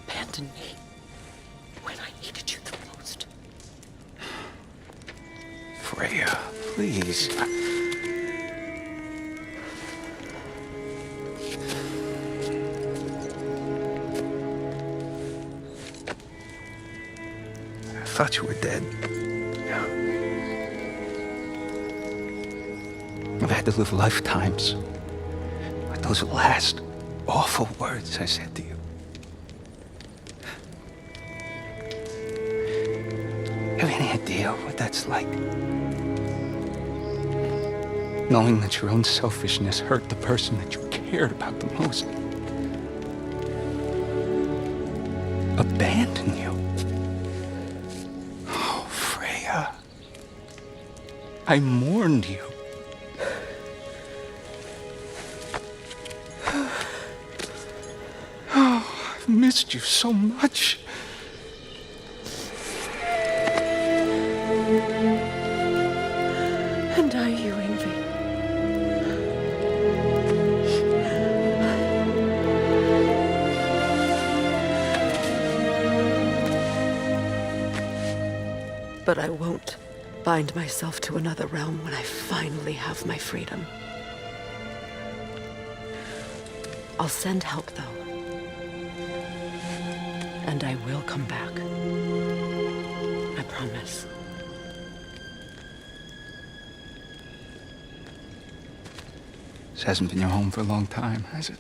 abandon me when I needed you the most. Freya, please. I thought you were dead. I've had to live lifetimes with those last awful words I said to you. Have any idea what that's like? Knowing that your own selfishness hurt the person that you cared about the most. abandon you. Oh, Freya. I mourned you. Oh, I've missed you so much. And I you, Yngvi. But I won't bind myself to another realm when I finally have my freedom. I'll send help, though. And I will come back. I promise. This hasn't been your home for a long time, has it?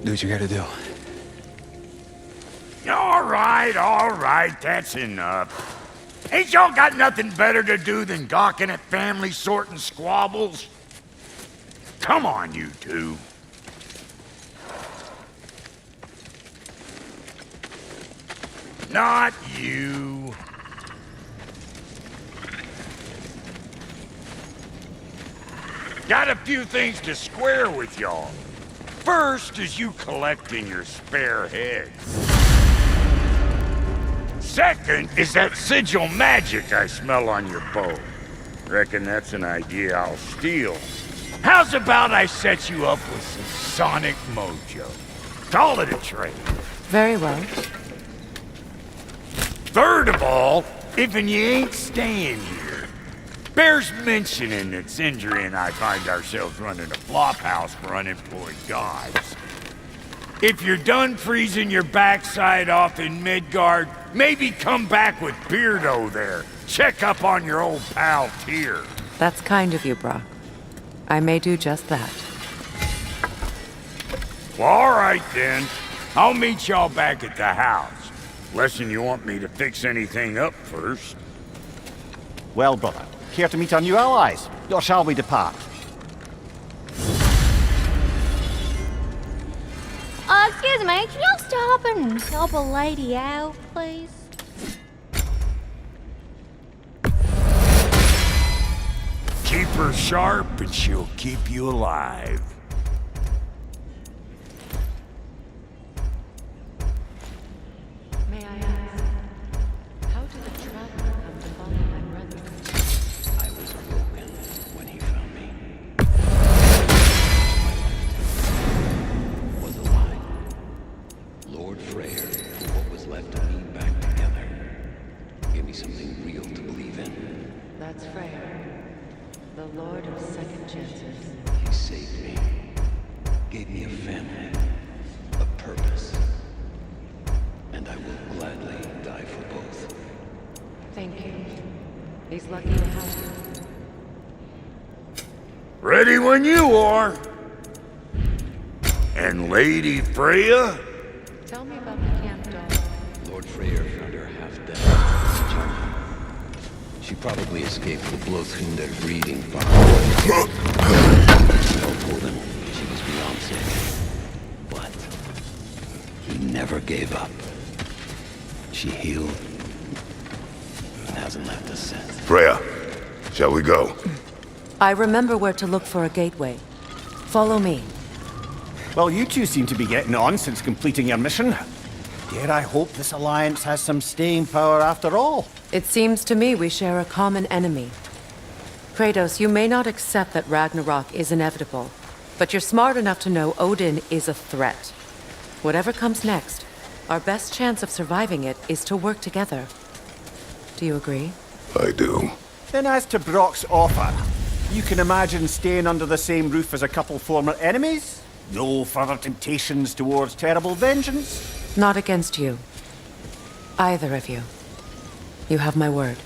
Do what you gotta do. All right, that's enough. Ain't y'all got nothing better to do than gawking at family sorting squabbles? Come on, you two. Not you. Got a few things to square with y'all. First is you collecting your spare heads. Second is that sigil magic I smell on your bow. Reckon that's an idea I'll steal. How's about I set you up with some sonic mojo? Call it a trade. Very well. Third of all, if you ain't staying here, bears mentioning that Sindri and I find ourselves running a flop house for unemployed gods. If you're done freezing your backside off in Midgard, maybe come back with Beardo there. Check up on your old pal Tyr. That's kind of you, Brock. I may do just that. Well, all right then. I'll meet y'all back at the house. Unless you want me to fix anything up first. Well, brother, care to meet our new allies? Or shall we depart? Excuse me, can y'all stop and help a lady out, please? Keep her sharp and she'll keep you alive. May I ask, how did the traveler come to follow my brother? I was broken when he found me. Was alive. Lord Freyr put what was left of me back together. Give me something real to believe in. That's Freyr, the Lord of Second Chances. He saved me. Gave me a family. A purpose. And I will gladly die for both. Thank you. He's lucky to have you. Ready when you are. And Lady Freya? Tell me about the camp dog. Lord Freyr found her half dead in the jungle. She probably escaped the Blothunde breeding farm. Mel told him she was beyond safe. But he never gave up. She healed and hasn't left a scent. Freya, shall we go? I remember where to look for a gateway. Follow me. Well, you two seem to be getting on since completing your mission. Dare I hope this alliance has some staying power after all? It seems to me we share a common enemy. Kratos, you may not accept that Ragnarok is inevitable, but you're smart enough to know Odin is a threat. Whatever comes next, our best chance of surviving it is to work together. Do you agree? I do. Then as to Brock's offer, you can imagine staying under the same roof as a couple former enemies? No further temptations towards terrible vengeance? Not against you. Either of you. You have my word.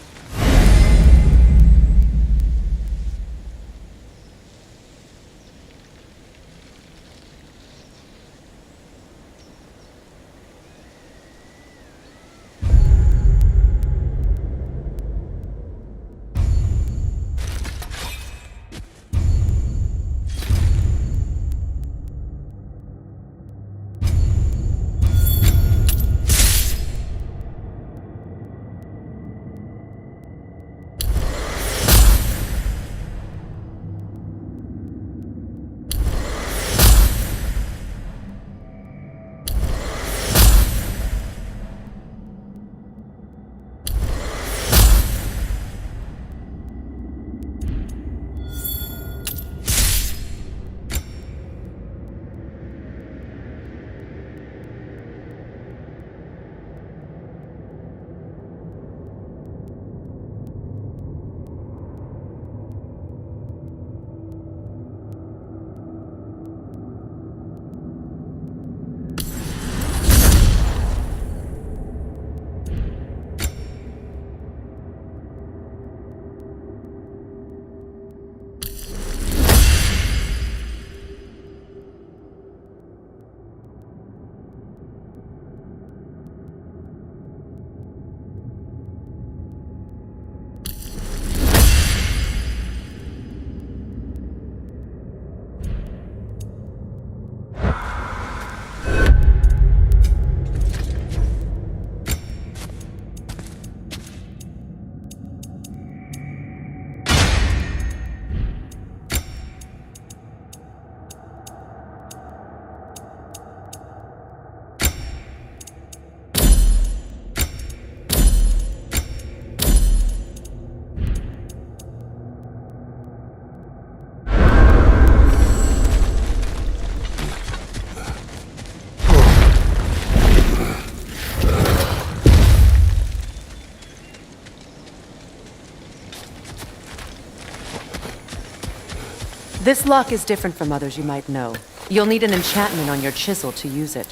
This lock is different from others you might know. You'll need an enchantment on your chisel to use it.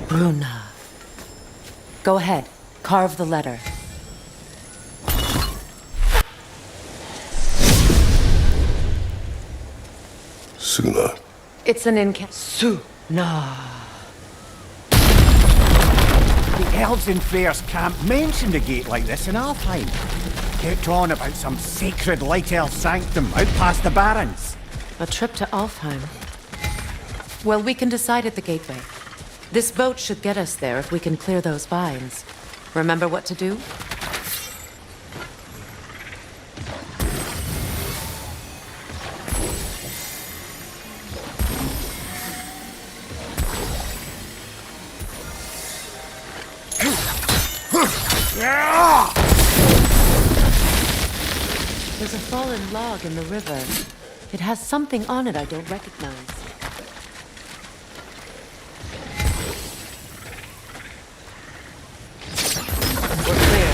Bruna. Go ahead. Carve the letter. Suna. It's an Suna. The elves in Freyr's camp mentioned a gate like this in Alfheim. Kept on about some sacred light elf sanctum out past the barrens. A trip to Alfheim. Well, we can decide at the gateway. This boat should get us there if we can clear those vines. Remember what to do? There's a fallen log in the river. It has something on it I don't recognize. We're clear.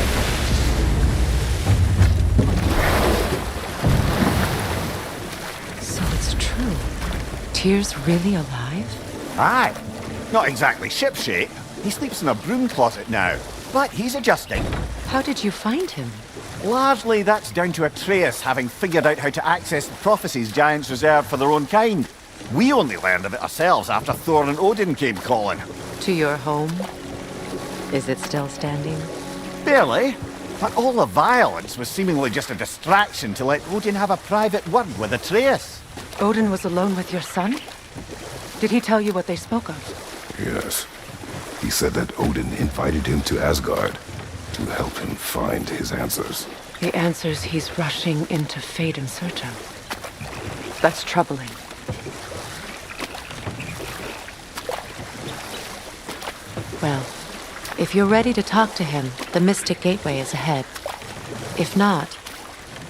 So it's true. Tyr's really alive? Aye. Not exactly shipshape. He sleeps in a broom closet now. But he's adjusting. How did you find him? Largely that's down to Atreus having figured out how to access the prophecies giants reserved for their own kind. We only learned of it ourselves after Thor and Odin came calling. To your home? Is it still standing? Barely. But all the violence was seemingly just a distraction to let Odin have a private word with Atreus. Odin was alone with your son? Did he tell you what they spoke of? Yes. He said that Odin invited him to Asgard to help him find his answers. The answers he's rushing into fate in search of. That's troubling. Well, if you're ready to talk to him, the Mystic Gateway is ahead. If not,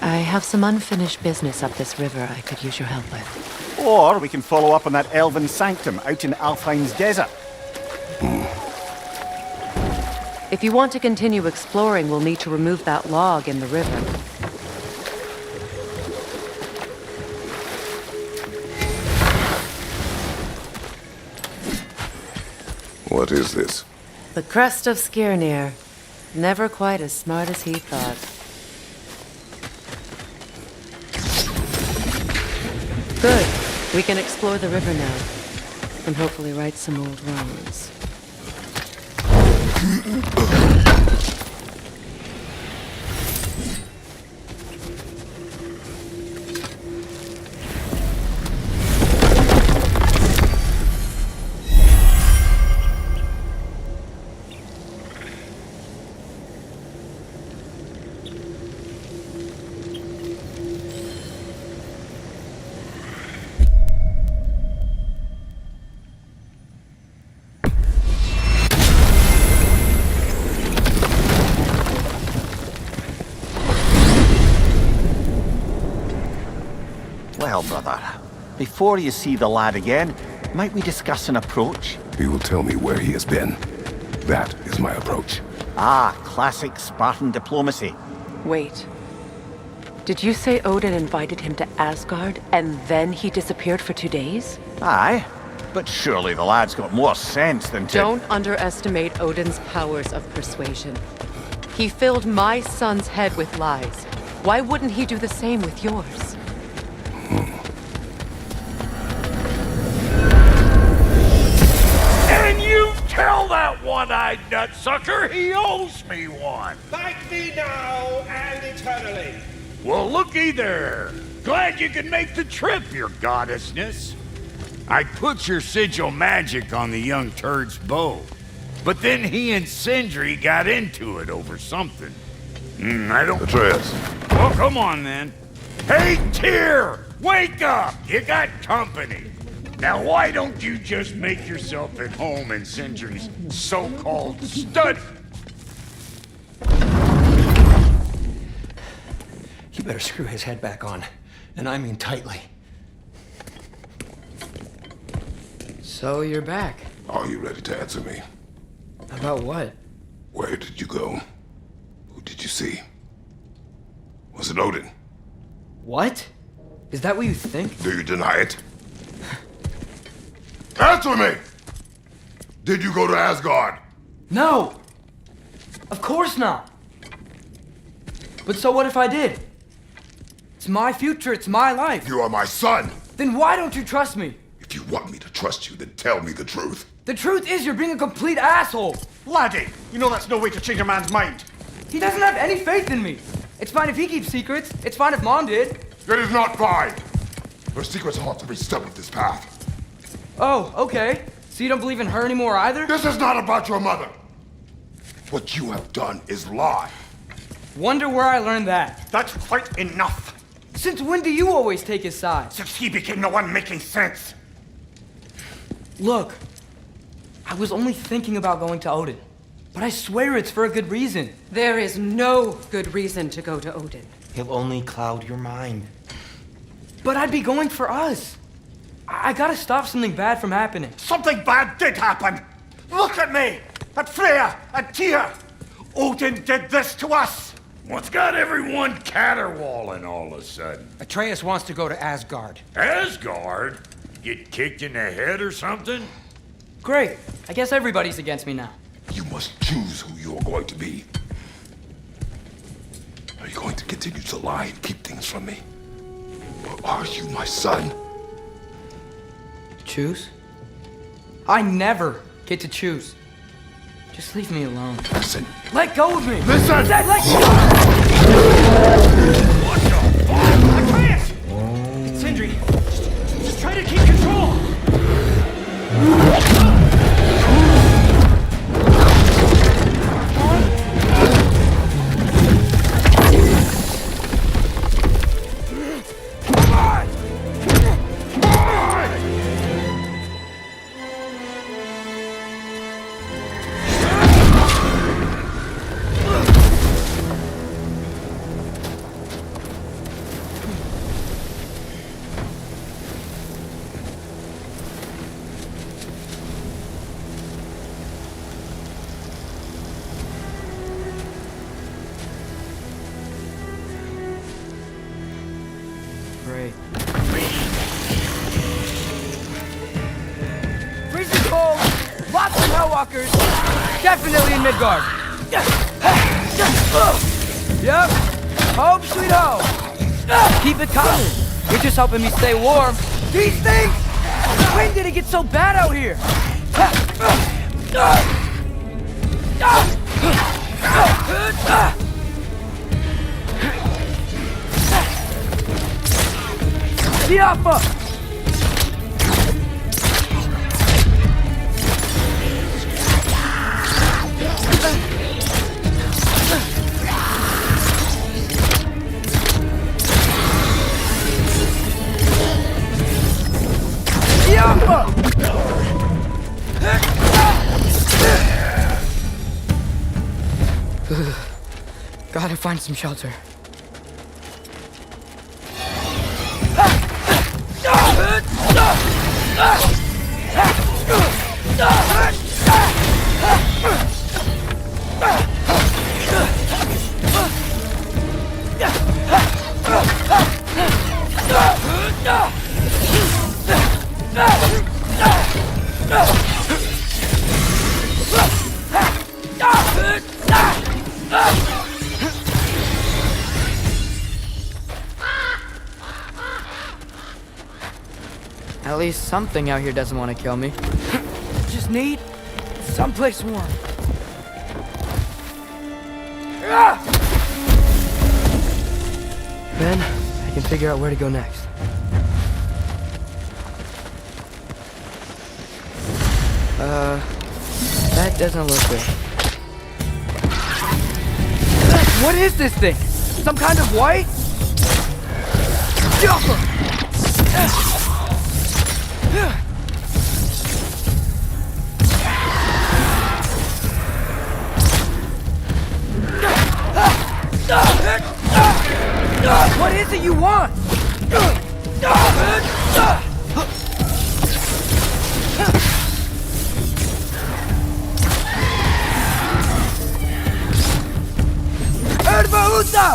I have some unfinished business up this river I could use your help with. Or we can follow up on that elven sanctum out in Alfheim's desert. If you want to continue exploring, we'll need to remove that log in the river. What is this? The crest of Skirnir. Never quite as smart as he thought. Good. We can explore the river now. And hopefully right some old wrongs. Well, brother, before you see the lad again, might we discuss an approach? He will tell me where he has been. That is my approach. Ah, classic Spartan diplomacy. Wait. Did you say Odin invited him to Asgard, and then he disappeared for 2 days? Aye, but surely the lad's got more sense than to... Don't underestimate Odin's powers of persuasion. He filled my son's head with lies. Why wouldn't he do the same with yours? And you tell that one-eyed nutsucker he owes me one. Thank me now and eternally. Well, looky there. Glad you could make the trip, your goddessness. I put your sigil magic on the young turd's bow, but then he and Sindri got into it over something. I don't... Atreus. Well, come on then. Hey, Tyr! Wake up! You got company. Now, why don't you just make yourself at home in Sindri's so-called study? You better screw his head back on, and I mean tightly. So you're back. Are you ready to answer me? About what? Where did you go? Who did you see? Was it Odin? What? Is that what you think? Do you deny it? Answer me! Did you go to Asgard? No! Of course not! But so what if I did? It's my future, it's my life. You are my son! Then why don't you trust me? If you want me to trust you, then tell me the truth. The truth is you're being a complete asshole! Laddie, you know that's no way to change a man's mind. He doesn't have any faith in me. It's fine if he keeps secrets. It's fine if Mom did. It is not fine! Her secrets haunt every step of this path. Oh, okay. So you don't believe in her anymore either? This is not about your mother! What you have done is lie. Wonder where I learned that. That's quite enough. Since when do you always take his side? Since he became the one making sense. Look, I was only thinking about going to Odin. But I swear it's for a good reason. There is no good reason to go to Odin. He'll only cloud your mind. But I'd be going for us. I gotta stop something bad from happening. Something bad did happen. Look at me, at Freya, at Tyr. Odin did this to us. What's got everyone caterwauling all of a sudden? Atreus wants to go to Asgard. Asgard? Get kicked in the head or something? Great. I guess everybody's against me now. You must choose who you are going to be. Are you going to continue to lie and keep things from me? Or are you my son? Choose? I never get to choose. Just leave me alone. Listen. Let go of me! Listen! Let go! What the fuck? Atreus! Sindri, just try to keep control. Great. Freezing cold, lots of Hellwalkers, definitely in Midgard. Yep, home sweet home. Keep it coming. You're just helping me stay warm. These things! When did it get so bad out here? Siafa! Gotta find some shelter. At least something out here doesn't want to kill me. Just need someplace warm. Then I can figure out where to go next. That doesn't look good. What is this thing? Some kind of white? What is it you want? Erba Uta!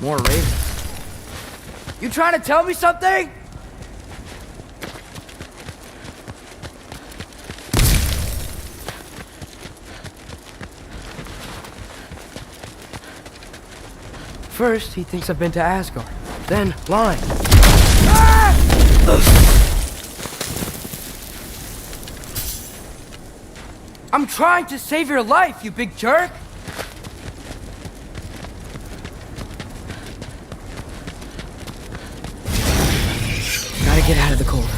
More ravens. You trying to tell me something? First, he thinks I've been to Asgard. Then, lying. I'm trying to save your life, you big jerk! Gotta get out of the cold.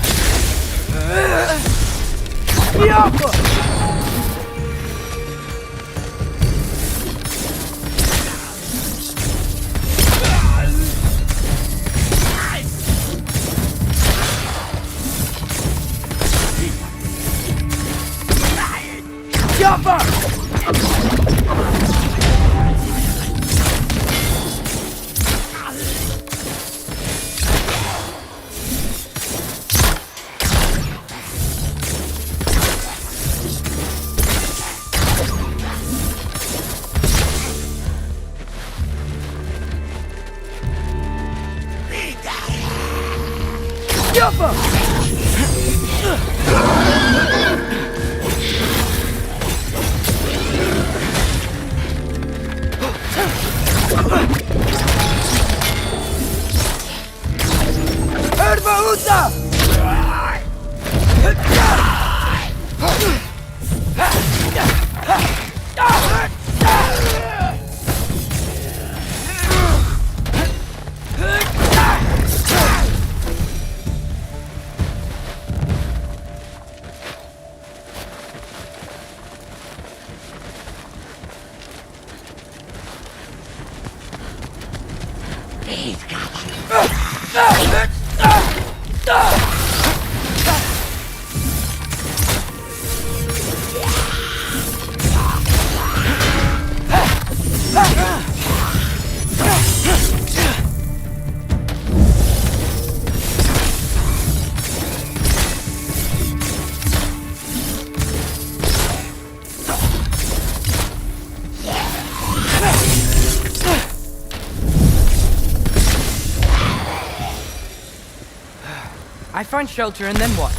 I find shelter, and then what?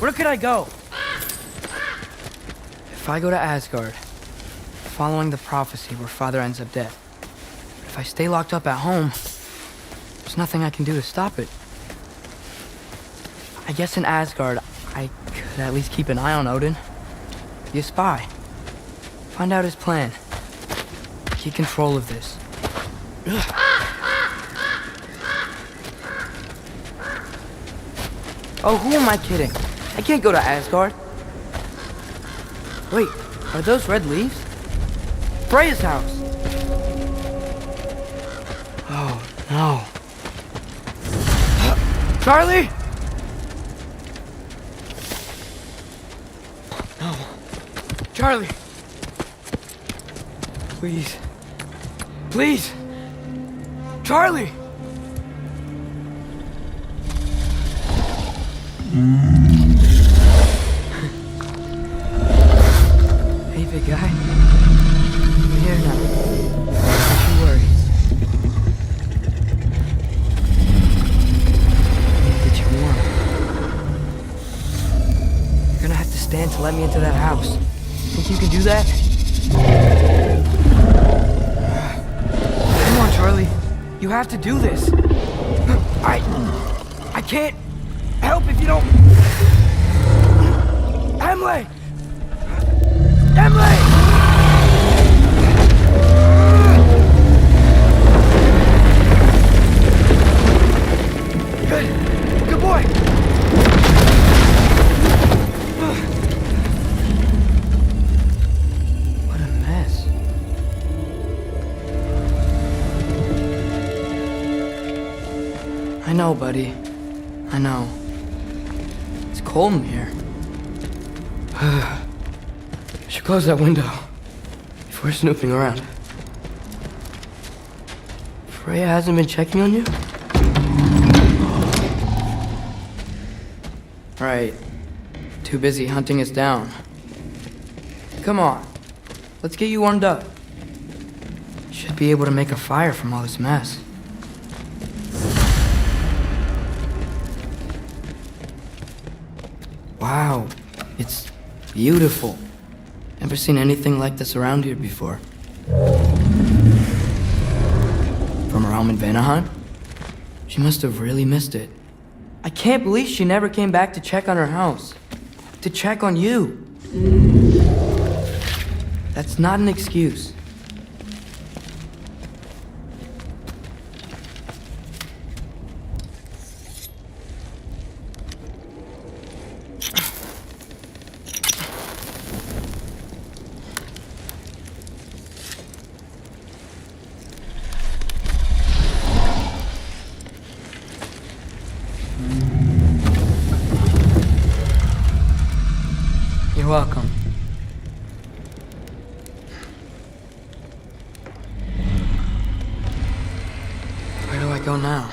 Where could I go? If I go to Asgard, following the prophecy where Father ends up dead. But if I stay locked up at home, there's nothing I can do to stop it. I guess in Asgard, I could at least keep an eye on Odin. Be a spy. Find out his plan. Get control of this. Oh, who am I kidding? I can't go to Asgard. Wait, are those red leaves? Freya's house! Oh, no. Charlie! No. Charlie! Please. Please! Charlie! Hey, big guy. I'm here now. Don't you worry. I'm gonna get you warm. You're gonna have to stand to let me into that house. Think you can do that? Come on, Charlie. You have to do this. I can't help if you don't... Emily! Emily! Good boy! What a mess. I know, buddy. I know. It's cold in here. I should close that window before snooping around. Freya hasn't been checking on you? Right. Too busy hunting us down. Come on. Let's get you warmed up. Should be able to make a fire from all this mess. Wow. It's beautiful. Never seen anything like this around here before. From her home in Vanaheim? She must have really missed it. I can't believe she never came back to check on her house. To check on you. That's not an excuse. You're welcome. Where do I go now?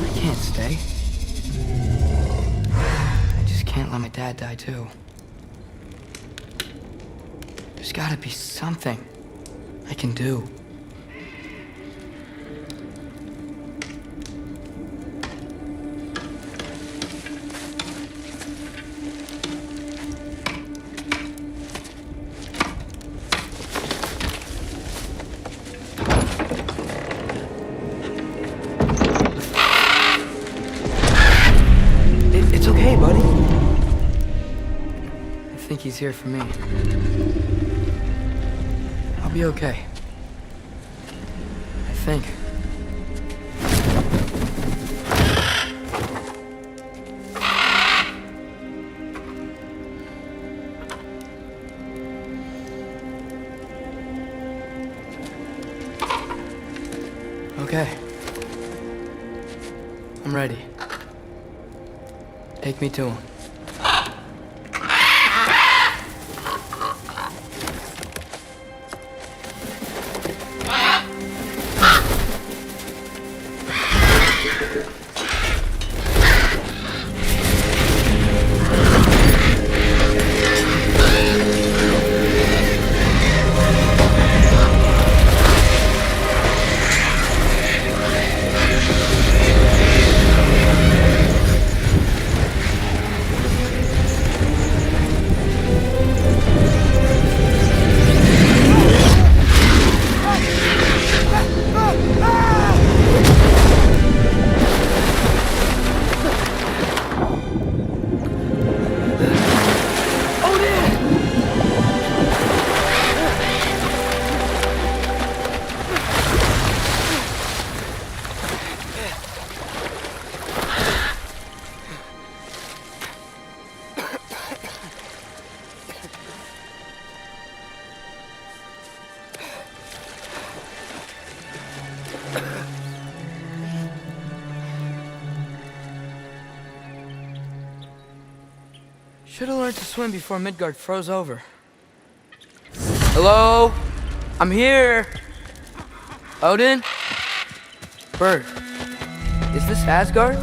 I can't stay. I just can't let my dad die too. There's gotta be something I can do. It's okay, buddy. I think he's here for me. I'll be okay. I think. Okay. I'm ready. Take me to him. Should have learned to swim before Midgard froze over. Hello? I'm here. Odin? Bird. Is this Asgard?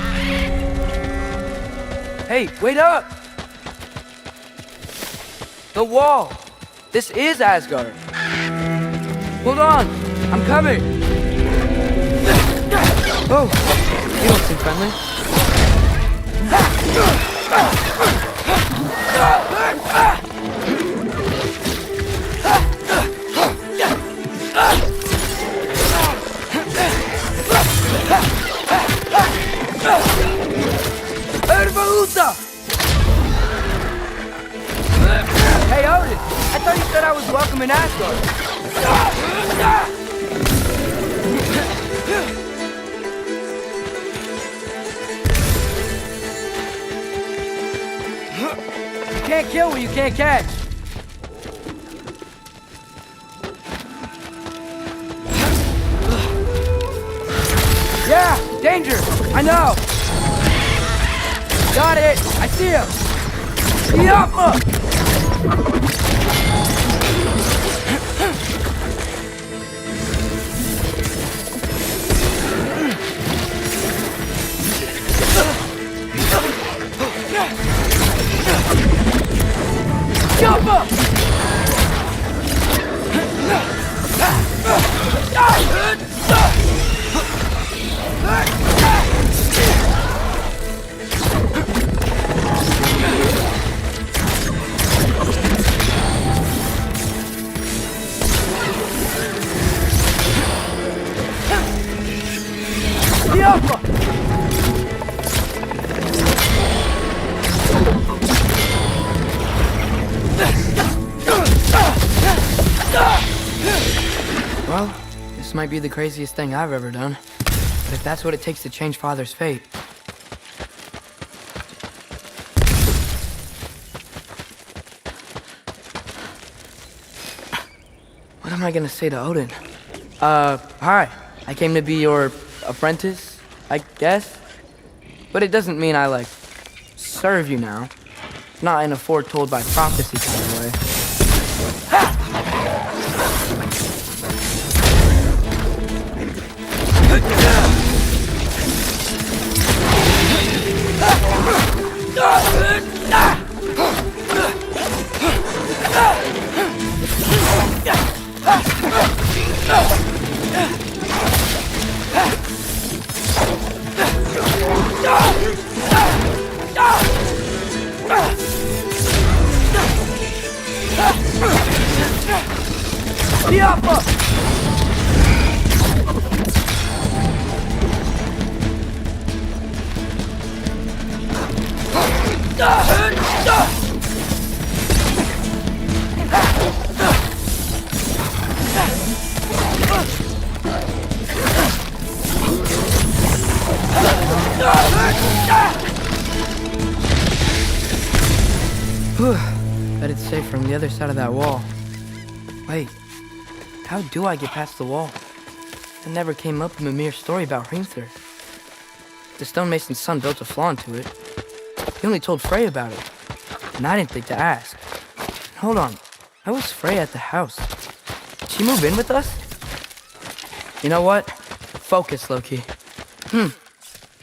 Hey, wait up! The wall! This is Asgard! Hold on! I'm coming! Oh! You don't seem friendly. Hey, Odin! I thought you said I was welcome in Asgard. You can't kill what you can't catch. Yeah, danger! I know! Got it! I see him! Yappa! Yappa! Well, this might be the craziest thing I've ever done. But if that's what it takes to change Father's fate... What am I gonna say to Odin? Hi. I came to be your apprentice, I guess? But it doesn't mean I, like, serve you now. Not in a foretold by prophecy kind of way. Bet it's safe from the other side of that wall. Wait, how do I get past the wall? It never came up in Mimir's story about Hrimthur. The stonemason's son built a flaw into it. He only told Frey about it, and I didn't think to ask. Hold on, how was Frey at the house? Did she move in with us? You know what? Focus, Loki.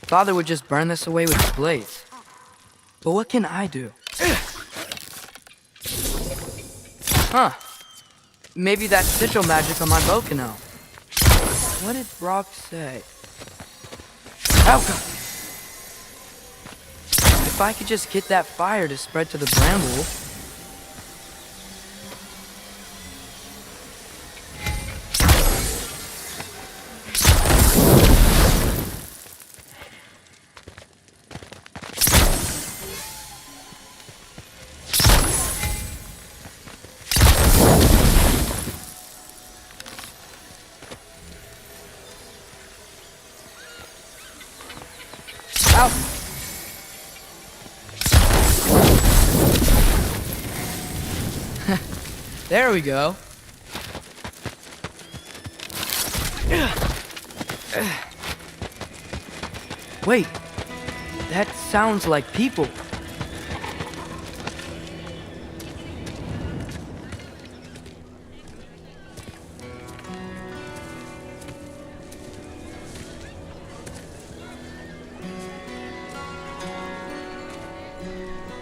Father would just burn this away with his blades. But what can I do? Huh. Maybe that sigil magic on my bow can help. What did Brock say? Alka! If I could just get that fire to spread to the bramble... There we go. Wait, that sounds like people.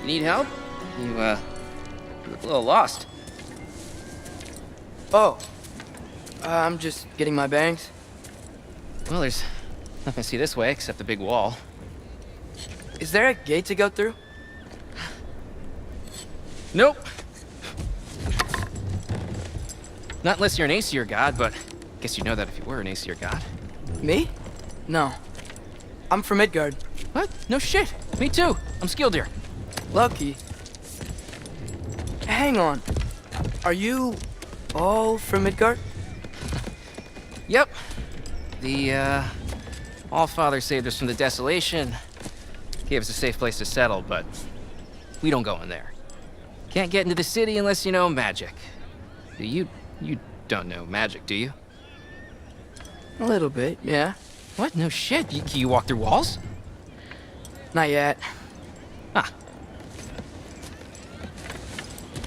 need help? You look a little lost. Oh. I'm just getting my bangs. Well, there's nothing to see this way except the big wall. Is there a gate to go through? Nope. Not unless you're an Aesir god, but I guess you'd know that if you were an Aesir god. Me? No. I'm from Midgard. What? No shit. Me too. I'm skilled here. Lucky. Hang on. Are you all from Midgard? Yep. The, Allfather saved us from the desolation. Gave us a safe place to settle, but we don't go in there. Can't get into the city unless you know magic. You don't know magic, do you? A little bit, yeah. What? No shit. Can you walk through walls? Not yet. Ah.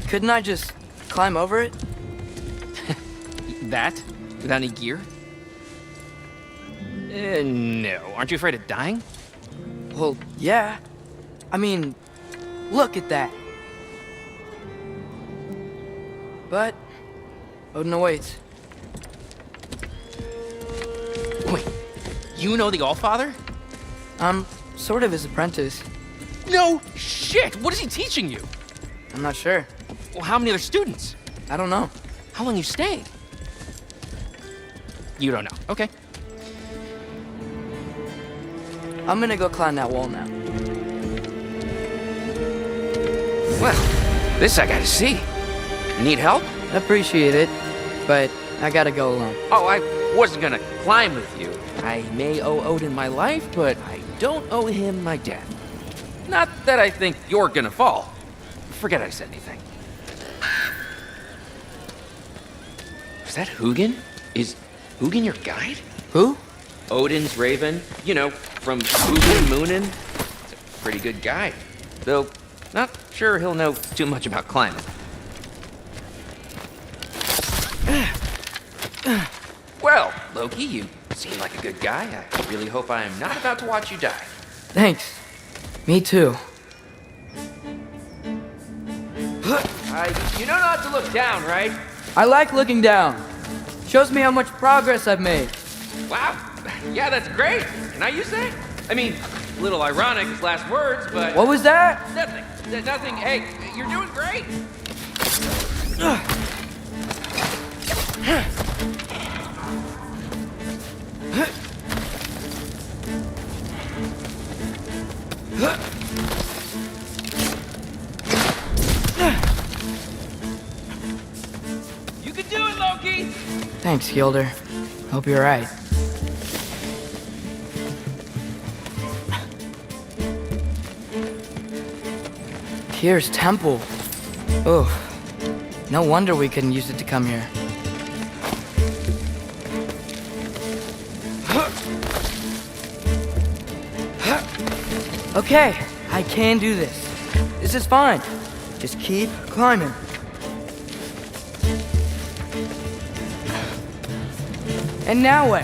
Couldn't I just climb over it? That? Without any gear? No. Aren't you afraid of dying? Well, yeah. I mean, look at that. But Odin awaits. Wait, you know the Allfather? I'm sort of his apprentice. No shit! What is he teaching you? I'm not sure. Well, how many other students? I don't know. How long you staying? You don't know. Okay. I'm gonna go climb that wall now. Well, this I gotta see. Need help? Appreciate it, but I gotta go alone. Oh, I wasn't gonna climb with you. I may owe Odin my life, but I don't owe him my death. Not that I think you're gonna fall. Forget I said anything. Is that Hugin? Is Hugin your guide? Who? Odin's raven. You know, from Hugin Moonin. He's a pretty good guide. Though, not sure he'll know too much about climbing. Well, Loki, you seem like a good guy. I really hope I am not about to watch you die. Thanks. Me too. You know not to look down, right? I like looking down. Shows me how much progress I've made. Wow. Yeah, that's great. Can I use that? I mean, a little ironic as last words, but... What was that? Nothing. Nothing. Hey, you're doing great. You can do it, Loki! Thanks, Gilder. Hope you're right. Here's temple. Oh, no wonder we couldn't use it to come here. Okay, I can do this. This is fine. Just keep climbing. And now where?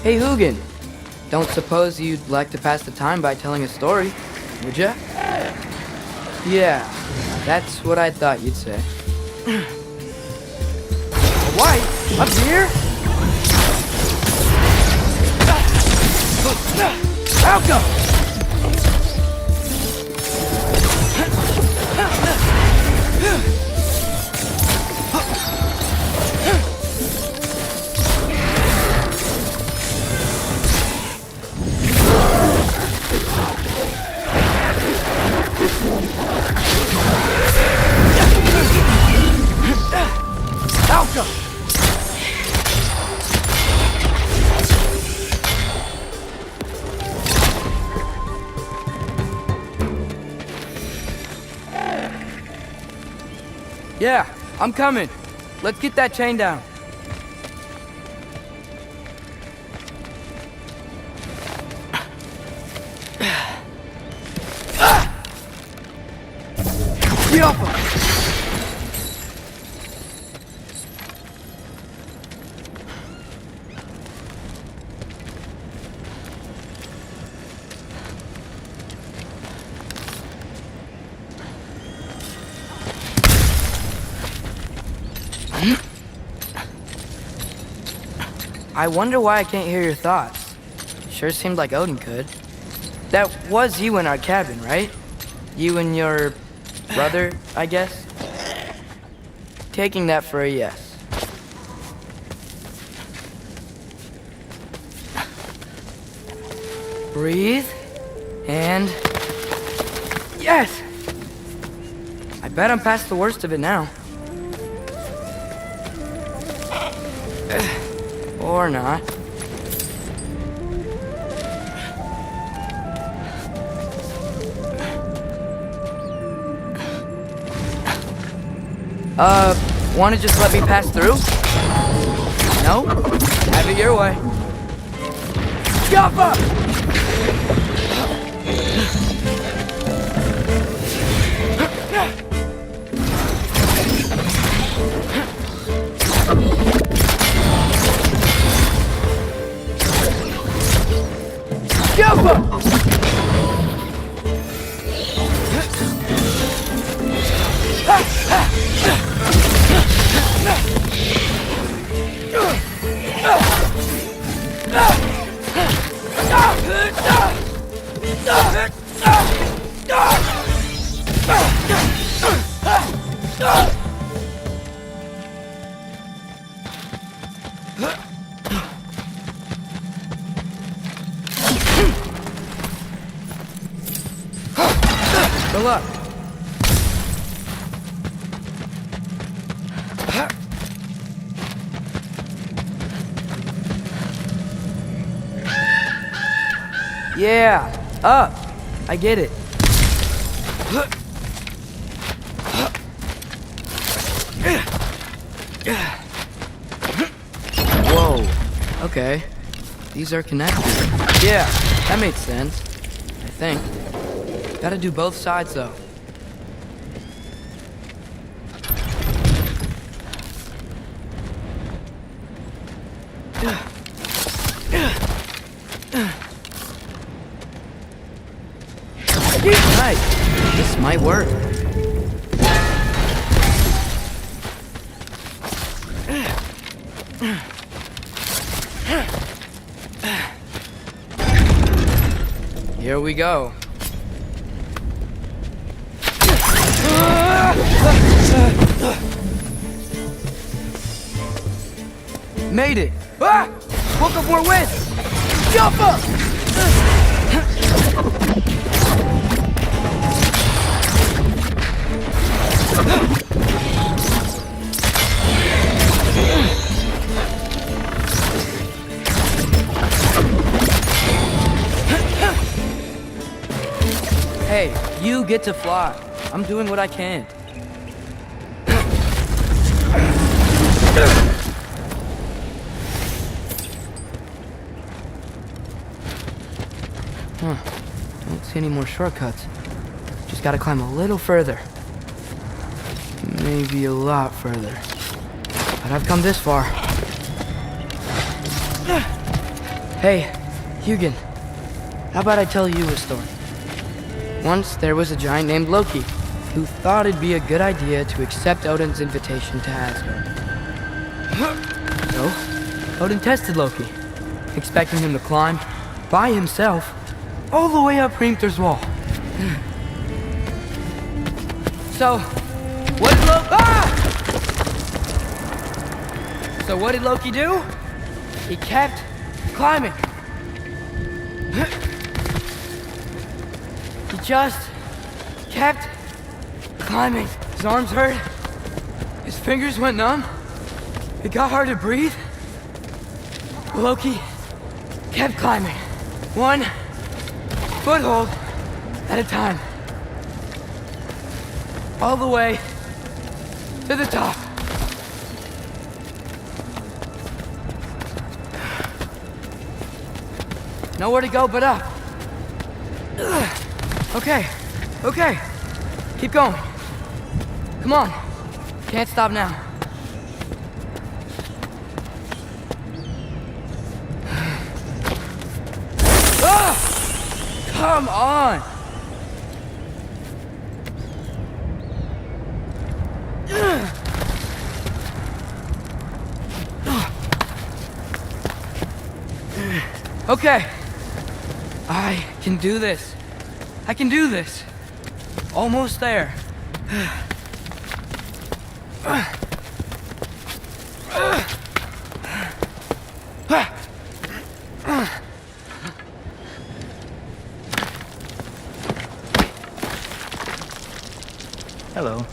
Hey, Hugin. Don't suppose you'd like to pass the time by telling a story, would ya? Yeah, that's what I thought you'd say. White? Up here? Out go! Yeah, I'm coming. Let's get that chain down. Get off him! I wonder why I can't hear your thoughts. Sure seemed like Odin could. That was you in our cabin, right? You and your brother, I guess? Taking that for a yes. Breathe. And... yes! I bet I'm past the worst of it now. Or not. Wanna just let me pass through? No? Have it your way. Jump! Good luck. Yeah, up. I get it. Whoa. Okay. These are connected. Yeah, that makes sense. I think. Gotta do both sides, though. Nice. This might work. Here we go. Made it! Ah! Book of War wins! Jump up! Hey, you get to fly. I'm doing what I can. Huh. Don't see any more shortcuts. Just gotta climb a little further. Maybe a lot further. But I've come this far. Hey, Hugin. How about I tell you a story? Once there was a giant named Loki who thought it'd be a good idea to accept Odin's invitation to Asgard. So, Odin tested Loki, expecting him to climb by himself all the way up Hrimthur's wall. So, what did Loki do? He kept climbing. He just kept climbing. His arms hurt. His fingers went numb. It got hard to breathe. Loki kept climbing. One foothold at a time. All the way to the top. Nowhere to go but up. Okay, okay. Keep going. Come on. Can't stop now. Come on! Okay. I can do this. I can do this. Almost there. Hello.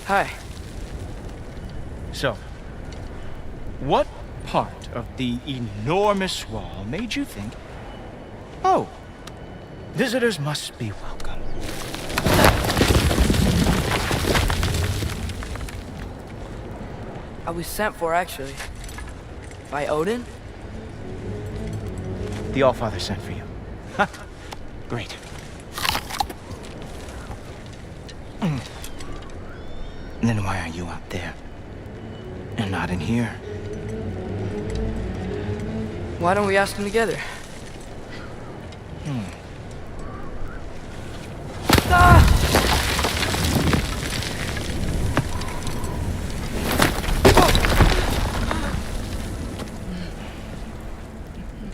Hi. So, what part of the enormous wall made you think, oh, visitors must be welcome? I was sent for, actually. By Odin? The Allfather sent for you. Huh. Great. Then why are you up there? And not in here? Why don't we ask them together?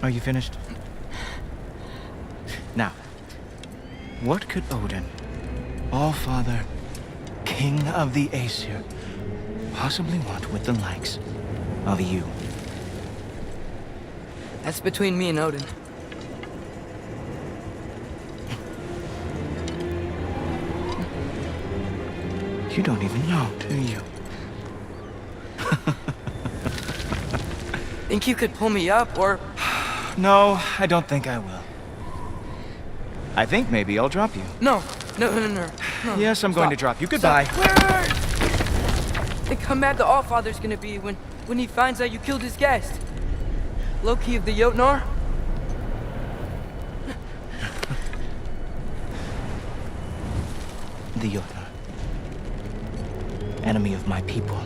Are you finished? Now, what could Odin, Allfather, King of the Aesir, possibly want with the likes of you? That's between me and Odin. You don't even know, do you? Think you could pull me up, or... No, I don't think I will. I think maybe I'll drop you. No. Yes, I'm going to drop you. Goodbye. Wait. Think how mad the Allfather's gonna be when he finds out you killed his guest. Loki of the Jotnar? The Jotnar. Enemy of my people.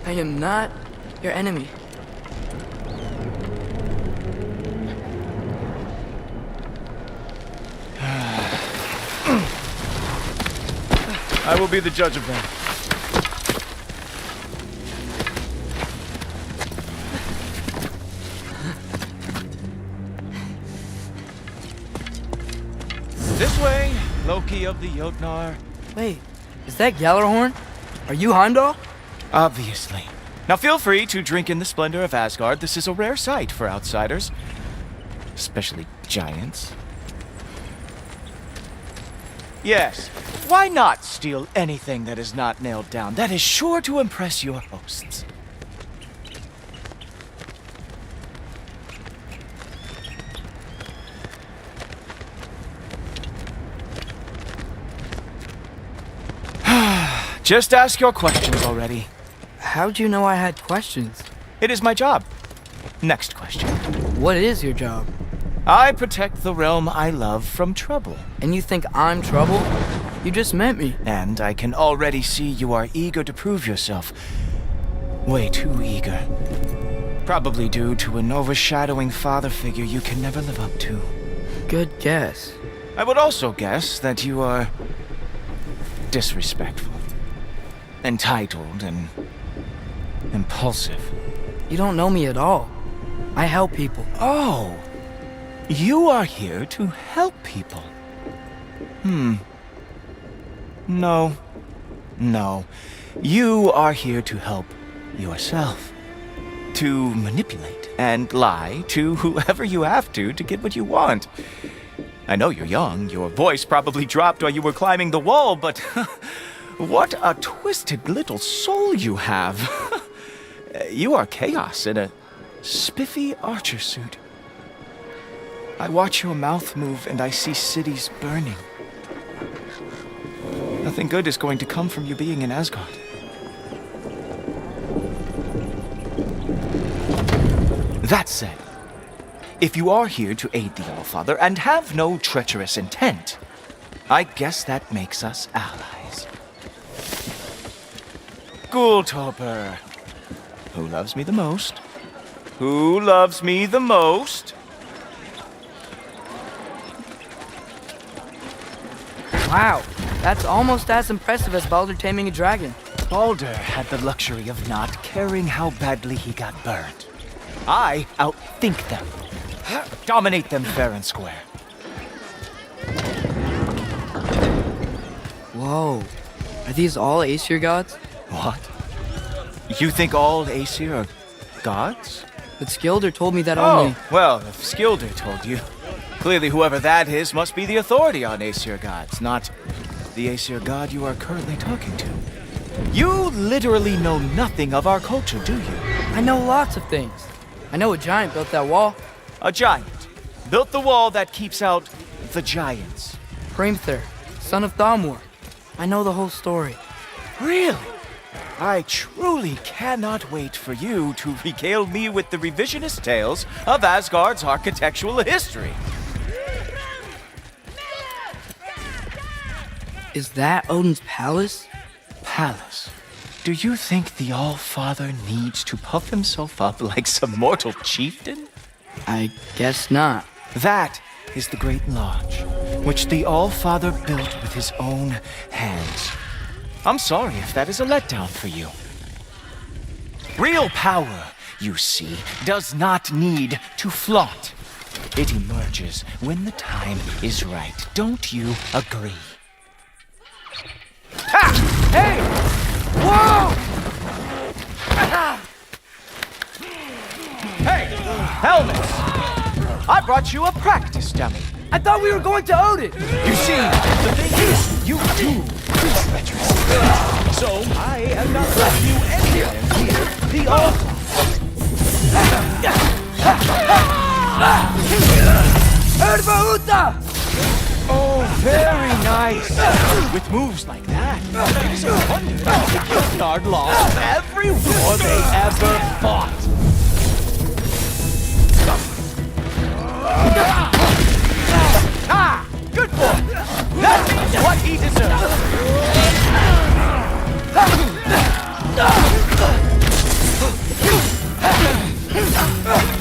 I am not your enemy. I will be the judge of that. This way, Loki of the Jotnar. Wait, is that Gjallarhorn? Are you Heimdall? Obviously. Now feel free to drink in the splendor of Asgard. This is a rare sight for outsiders. Especially giants. Yes, why not steal anything that is not nailed down? That is sure to impress your hosts. Just ask your questions already. How'd you know I had questions? It is my job. Next question. What is your job? I protect the realm I love from trouble. And you think I'm trouble? You just met me. And I can already see you are eager to prove yourself. Way too eager. Probably due to an overshadowing father figure you can never live up to. Good guess. I would also guess that you are disrespectful, entitled, and impulsive. You don't know me at all. I help people. Oh, you are here to help people. No. You are here to help yourself. To manipulate and lie to whoever you have to get what you want. I know you're young. Your voice probably dropped while you were climbing the wall, but what a twisted little soul you have. You are chaos in a spiffy archer suit. I watch your mouth move and I see cities burning. Nothing good is going to come from you being in Asgard. That said, if you are here to aid the Allfather and have no treacherous intent, I guess that makes us allies. Gulltoper. Who loves me the most? Who loves me the most? Wow, that's almost as impressive as Baldur taming a dragon. Baldur had the luxury of not caring how badly he got burned. I outthink them. Dominate them fair and square. Whoa. Are these all Aesir gods? What? You think all Aesir are gods? But Skilder told me that only... well, if Skilder told you, clearly whoever that is must be the authority on Aesir gods, not the Aesir god you are currently talking to. You literally know nothing of our culture, do you? I know lots of things. I know a giant built that wall. A giant built the wall that keeps out the giants. Hrimthur, son of Thamur. I know the whole story. Really? I truly cannot wait for you to regale me with the revisionist tales of Asgard's architectural history. Is that Odin's palace? Palace? Do you think the All-Father needs to puff himself up like some mortal chieftain? I guess not. That is the Great Lodge, which the All-Father built with his own hands. I'm sorry if that is a letdown for you. Real power, you see, does not need to flaunt. It emerges when the time is right. Don't you agree? Ha! Hey! Whoa! Hey! Helmets! I brought you a practice dummy. I thought we were going to Odin! You see, the thing is, you do treacherous. So I am not letting you anywhere near the altar. Oh, very nice. With moves like that, it is a wonder that Jotnar lost every war they ever fought. Ah! Good boy! That means what he deserves!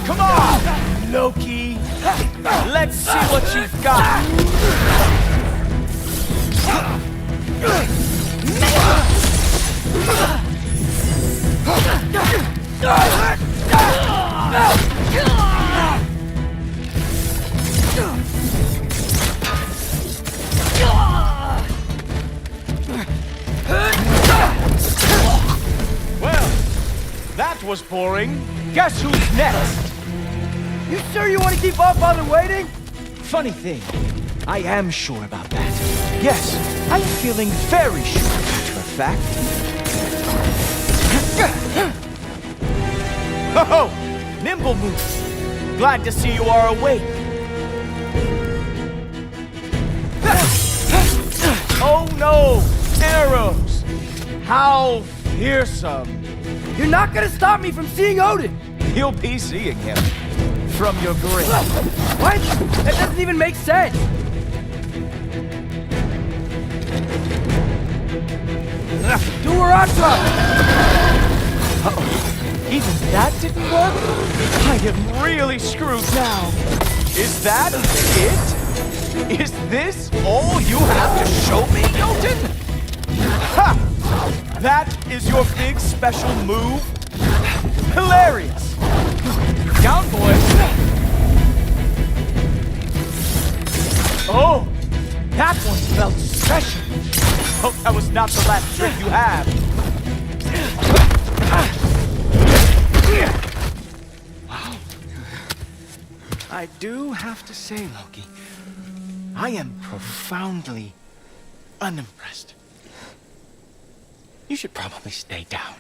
Come on, Loki! Let's see what you've got! Well, that was boring. Guess who's next? You sure you want to keep All-Father waiting? Funny thing, I am sure about that. Yes, I am feeling very sure, matter of fact. Oh, nimble moves. Glad to see you are awake. Oh no, arrows! How fearsome. You're not gonna stop me from seeing Odin! You'll be seeing him from your grave. What? That doesn't even make sense! Duaratra! Uh-oh. Even that didn't work? I am really screwed now. Is that it? Is this all you have to show me, Jotun? Ha! That is your big special move? Hilarious! Down, boys! Oh! That one felt special! Hope that was not the last trick you have. Wow. I do have to say, Loki, I am profoundly unimpressed. You should probably stay down.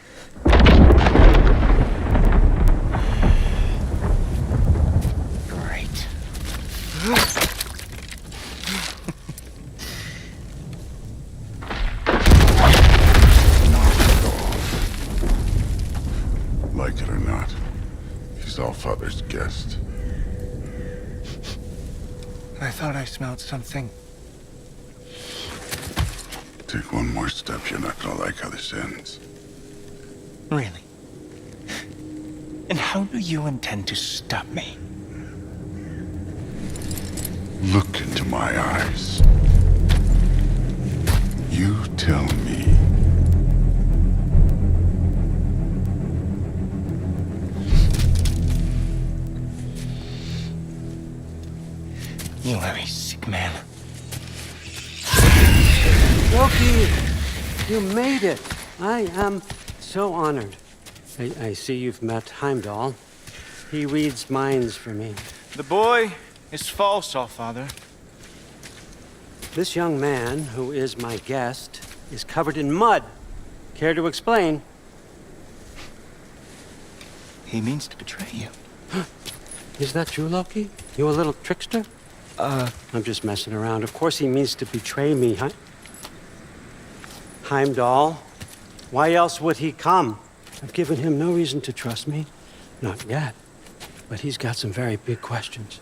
Great. Like it or not, he's All-Father's guest. I thought I smelled something. Take one more step, you're not gonna like how this ends. Really? And how do you intend to stop me? Look into my eyes. You tell me You are a sick man. Loki, you made it. I am so honored. I see you've met Heimdall. He reads minds for me. The boy is false, Allfather. This young man, who is my guest, is covered in mud. Care to explain? He means to betray you. Is that true, Loki? You a little trickster? I'm just messing around. Of course he means to betray me, huh? Heimdall? Why else would he come? I've given him no reason to trust me. Not yet. But he's got some very big questions.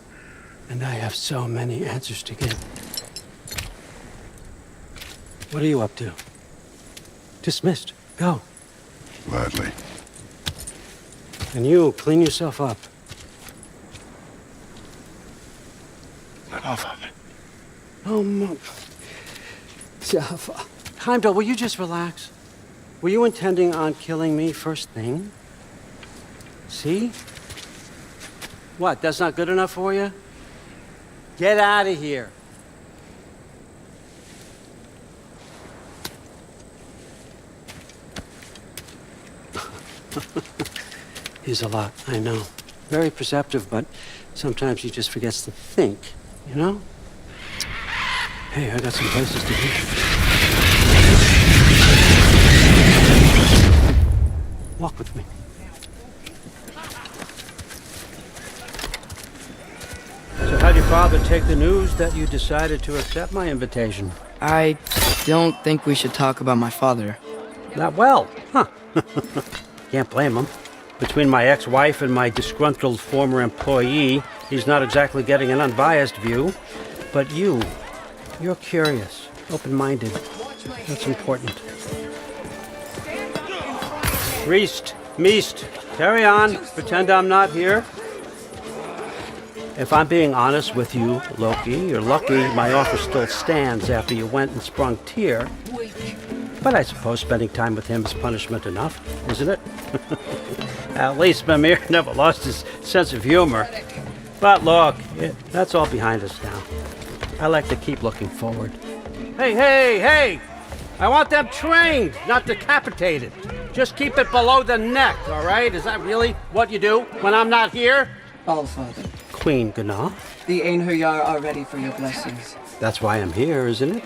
And I have so many answers to give. What are you up to? Dismissed. Go. Gladly. And you, clean yourself up. Allfather. Oh, my... Jaffa. Heimdall, will you just relax? Were you intending on killing me first thing? See? What, that's not good enough for you? Get out of here. He's a lot, I know. Very perceptive, but sometimes he just forgets to think, you know? Hey, I got some places to be. Walk with me. So how'd your father take the news that you decided to accept my invitation? I don't think we should talk about my father. Not well, huh? Can't blame him. Between my ex-wife and my disgruntled former employee, he's not exactly getting an unbiased view. But you're curious, open-minded. That's important. Reist, Meest, carry on. Pretend I'm not here. If I'm being honest with you, Loki, you're lucky my offer still stands after you went and sprung Tyr. But I suppose spending time with him is punishment enough, isn't it? At least Mimir never lost his sense of humor. But look, that's all behind us now. I like to keep looking forward. Hey! I want them trained, not decapitated. Just keep it below the neck, all right? Is that really what you do when I'm not here? Allfather, Queen Gná. the Einherjar are ready for your blessings. That's why I'm here, isn't it?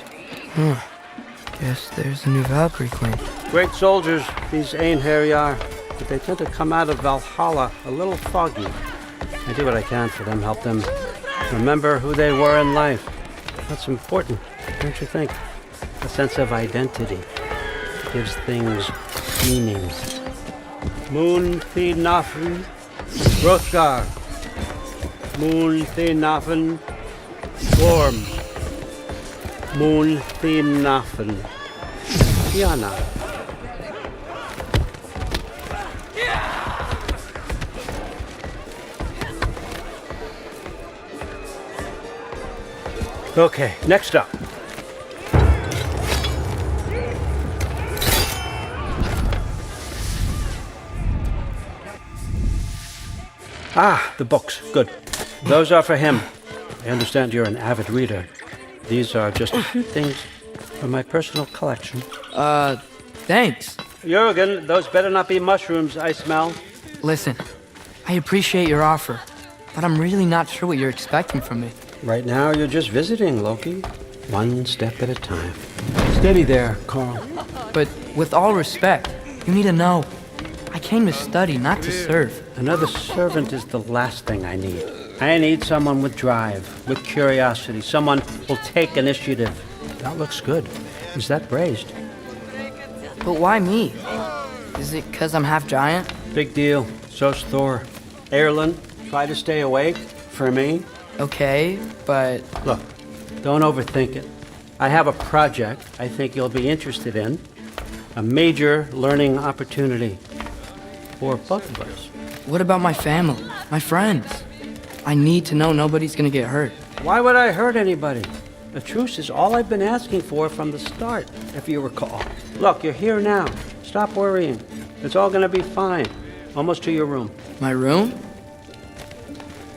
Guess there's a new Valkyrie queen. Great soldiers, these Einherjar. But they tend to come out of Valhalla a little foggy. I do what I can for them, help them remember who they were in life. That's important, don't you think? A sense of identity gives things meaning. Moon Thinafen, Hrothgar. Moon Thinafen, Gorm. Moon Thinafen, Fianna. Okay, next up. Ah, the books. Good. Those are for him. I understand you're an avid reader. These are just a few things from my personal collection. Thanks. Jurgen, those better not be mushrooms I smell. Listen, I appreciate your offer, but I'm really not sure what you're expecting from me. Right now, you're just visiting, Loki. One step at a time. Steady there, Carl. But with all respect, you need to know, I came to study, not to serve. Another servant is the last thing I need. I need someone with drive, with curiosity, someone who'll take initiative. That looks good. Is that braised? But why me? Is it 'cause I'm half giant? Big deal. So's Thor. Erlen, try to stay awake for me. Okay, but... Look, don't overthink it. I have a project I think you'll be interested in. A major learning opportunity. For both of us. What about my family? My friends? I need to know nobody's gonna get hurt. Why would I hurt anybody? A truce is all I've been asking for from the start, if you recall. Look, you're here now. Stop worrying. It's all gonna be fine. Almost to your room. My room?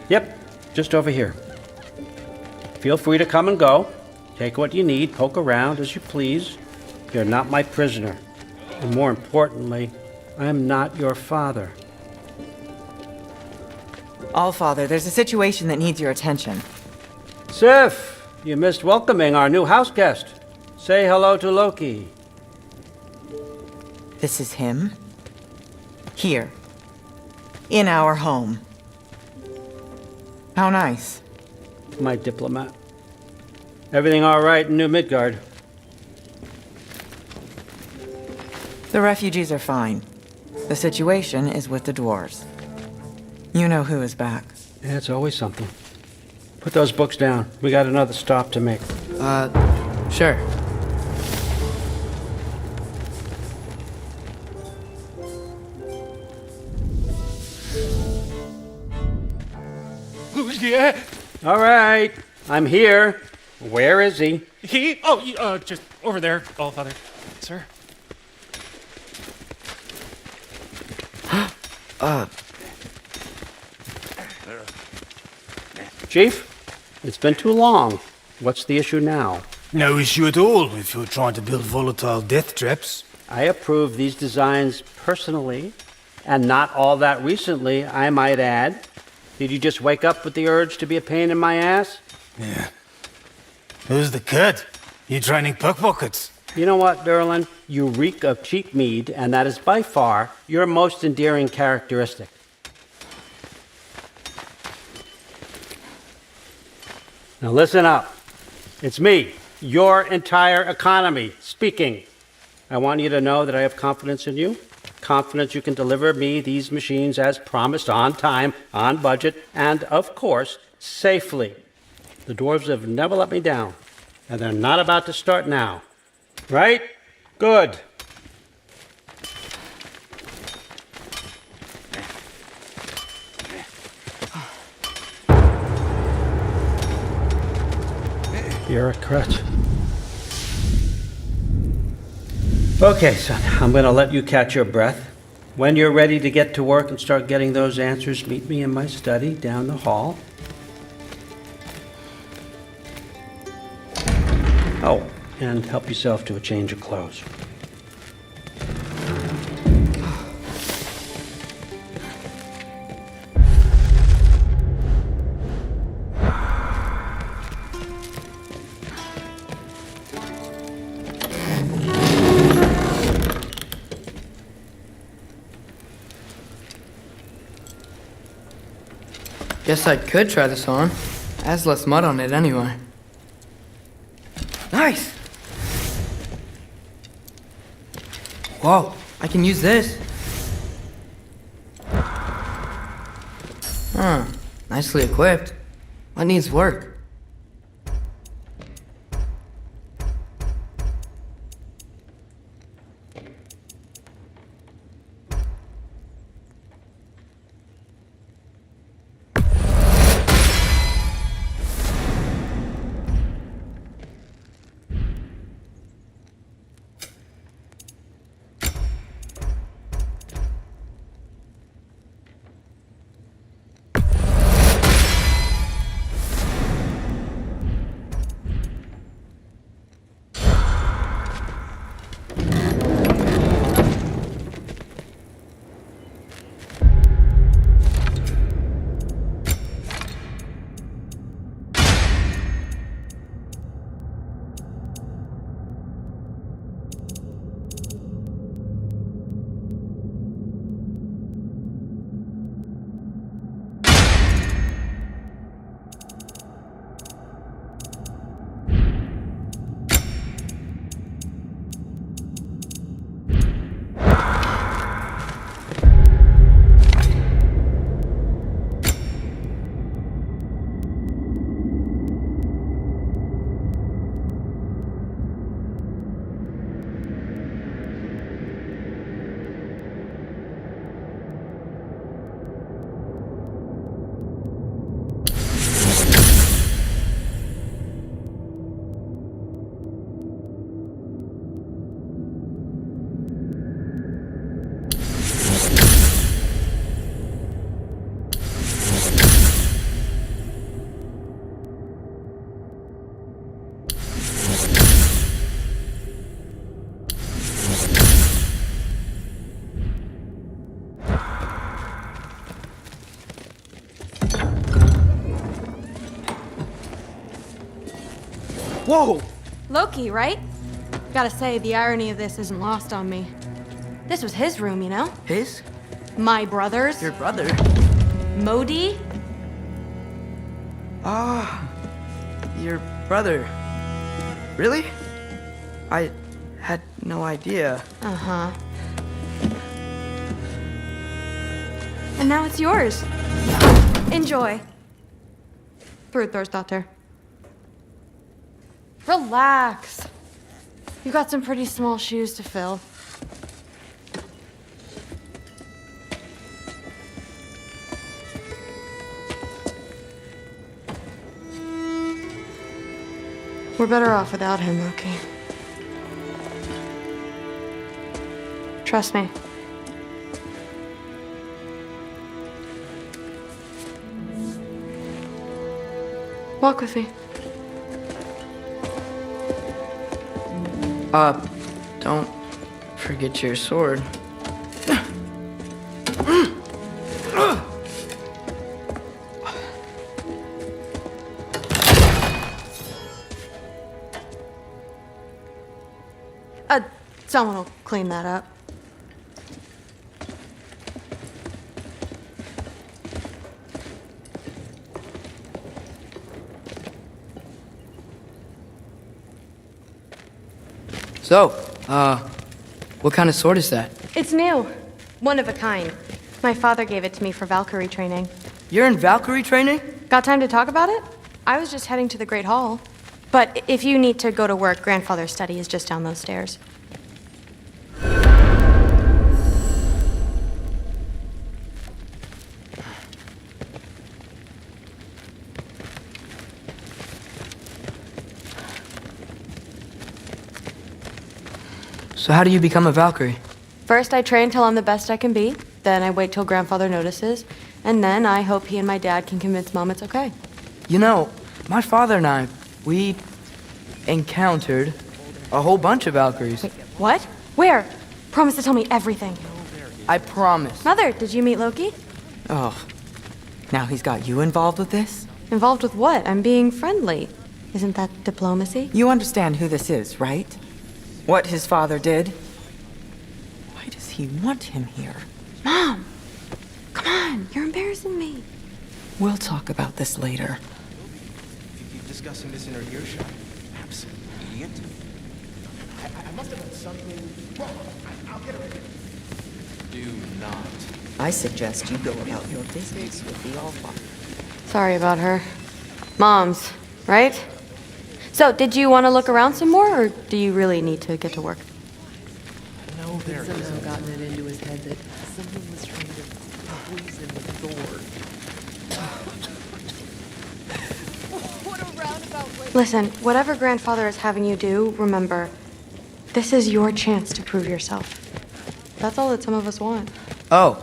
Yep, just over here. Feel free to come and go. Take what you need, poke around as you please. You're not my prisoner. And more importantly, I'm not your father. Allfather, there's a situation that needs your attention. Sif, you missed welcoming our new house guest. Say hello to Loki. This is him? Here. In our home. How nice. My diplomat. Everything all right in New Midgard? The refugees are fine. The situation is with the dwarves. You know who is back. Yeah, it's always something. Put those books down. We got another stop to make. Sure. Yeah. All right, I'm here. Where is he? Just over there, Allfather. Sir. Chief, it's been too long. What's the issue now? No issue at all if you're trying to build volatile death traps. I approve these designs personally, and not all that recently, I might add. Did you just wake up with the urge to be a pain in my ass? Yeah. Who's the kid? You training pickpockets? You know what, Derlin? You reek of cheap mead, and that is by far your most endearing characteristic. Now listen up. It's me, your entire economy, speaking. I want you to know that I have confidence in you. Confidence you can deliver me these machines as promised, on time, on budget, and, of course, safely. The dwarves have never let me down, and they're not about to start now. Right? Good. You're a crutch. Okay, son, I'm gonna let you catch your breath. When you're ready to get to work and start getting those answers, meet me in my study down the hall. Oh, and help yourself to a change of clothes. Guess I could try this on. Has less mud on it anyway. Nice! Whoa, I can use this. Huh, nicely equipped. What needs work? Whoa! Loki, right? Gotta say, the irony of this isn't lost on me. This was his room, you know? His? My brother's. Your brother? Modi? Ah, your brother. Really? I had no idea. Uh-huh. And now it's yours. Enjoy. Daughter. Relax. You got some pretty small shoes to fill. We're better off without him, Loki. Trust me. Walk with me. Don't forget your sword. Someone will clean that up. So, what kind of sword is that? It's new. One of a kind. My father gave it to me for Valkyrie training. You're in Valkyrie training? Got time to talk about it? I was just heading to the Great Hall. But if you need to go to work, Grandfather's study is just down those stairs. So how do you become a Valkyrie? First, I train till I'm the best I can be. Then I wait till Grandfather notices. And then I hope he and my dad can convince Mom it's okay. You know, my father and I, we encountered a whole bunch of Valkyries. Wait, what? Where? Promise to tell me everything. I promise. Mother, did you meet Loki? Oh, now he's got you involved with this? Involved with what? I'm being friendly. Isn't that diplomacy? You understand who this is, right? What his father did? Why does he want him here? Mom! Come on, you're embarrassing me. We'll talk about this later. You keep discussing this in her earshot. Absolute idiot. I must have done something wrong. I'll get her again. Do not. I suggest you go about your business with the Allfather. Sorry about her. Mom's, right? So, did you want to look around some more, or do you really need to get to work? No, there isn't. Somehow gotten it into his head that someone was trying to poison Thor. What a roundabout way. Listen, whatever Grandfather is having you do, remember, this is your chance to prove yourself. That's all that some of us want. Oh,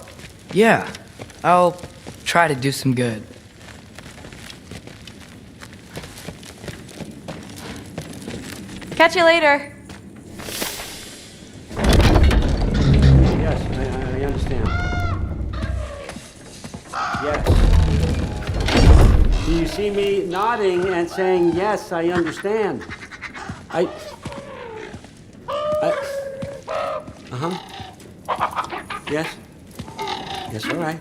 yeah. I'll try to do some good. Catch you later. Yes, I understand. Yes. Do you see me nodding and saying, yes, I understand? Uh-huh. Yes. Yes, all right.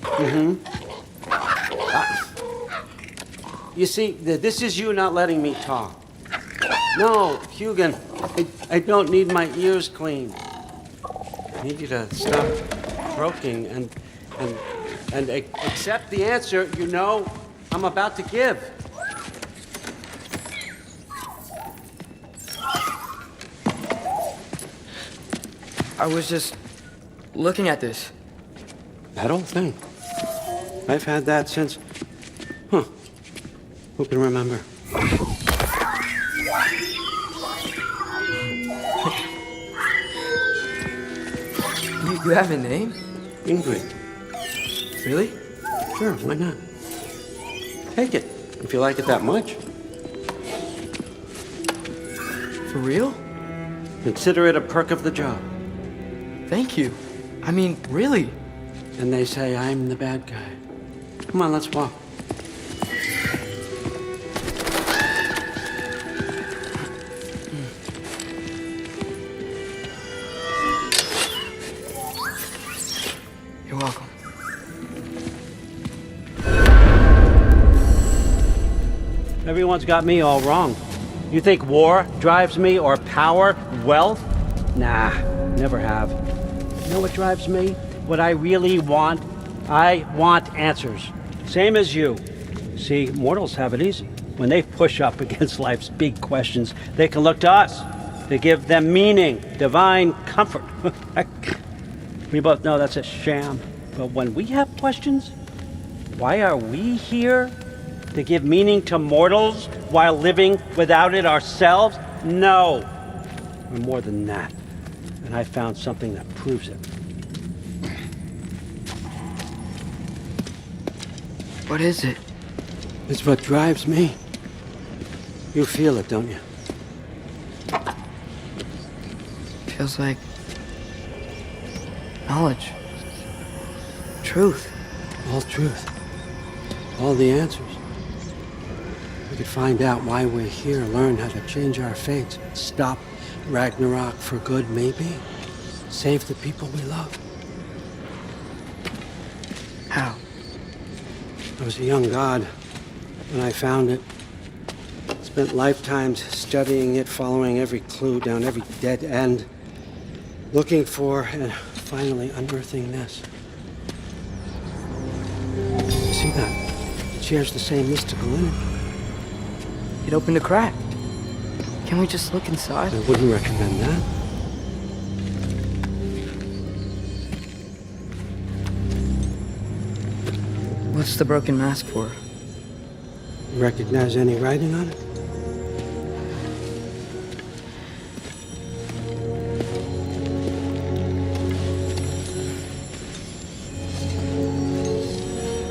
Mm-hmm. You see, this is you not letting me talk. No, Hugin, I don't need my ears cleaned. I need you to stop croaking and accept the answer you know I'm about to give. I was just looking at this. That old thing. I've had that since... Huh. Who can remember? You have a name? Ingrid. Really? Sure, why not? Take it, if you like it that much. For real? Consider it a perk of the job. Thank you. I mean, really. And they say I'm the bad guy. Come on, let's walk. You're welcome. Everyone's got me all wrong. You think war drives me, or power, wealth? Nah, never have. You know what drives me? What I really want? I want answers. Same as you. See, mortals have it easy. When they push up against life's big questions, they can look to us to give them meaning, divine comfort. We both know that's a sham. But when we have questions, why are we here? To give meaning to mortals while living without it ourselves? No. We're more than that. And I found something that proves it. What is it? It's what drives me. You feel it, don't you? Feels like knowledge. Truth. All truth. All the answers. We could find out why we're here, learn how to change our fates, stop Ragnarok for good, maybe. Save the people we love. How? I was a young god when I found it. Spent lifetimes studying it, following every clue down every dead end, looking for and finally unearthing this. You see that? It shares the same mystical energy. It opened a crack. Can we just look inside? I wouldn't recommend that. What's the broken mask for? Recognize any writing on it?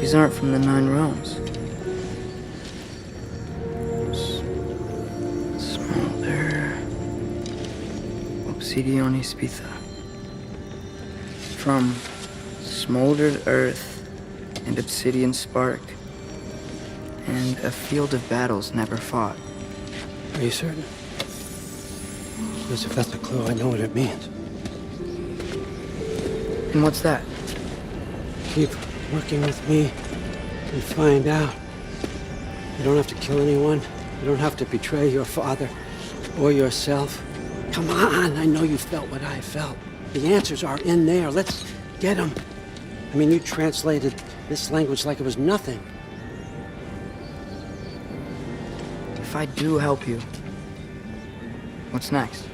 These aren't from the Nine Realms. Smolder. Obsidione Spitha. From smoldered earth and obsidian spark, and a field of battles never fought. Are you certain? Because if that's a clue, I know what it means. And what's that? Keep working with me and find out. You don't have to kill anyone. You don't have to betray your father or yourself. Come on, I know you felt what I felt. The answers are in there. Let's get them. I mean, you translated this language like it was nothing. If I do help you, what's next?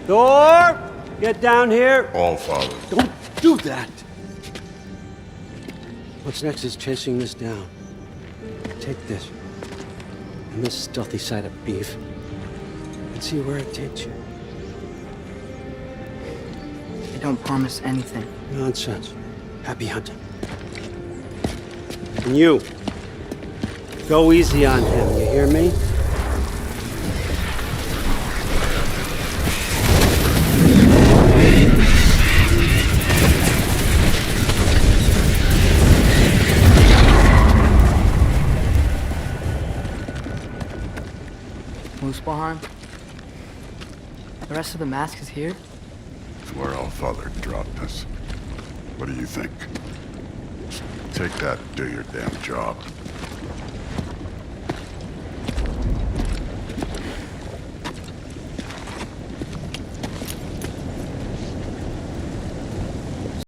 Thor! Get down here! All Father. Don't do that! What's next is chasing this down. Take this, and this stealthy side of beef, and see where it takes you. I don't promise anything. Nonsense. Happy hunting. And you, go easy on him, you hear me? Muspelheim? The rest of the mask is here? It's where All Father dropped us. What do you think? Take that and do your damn job.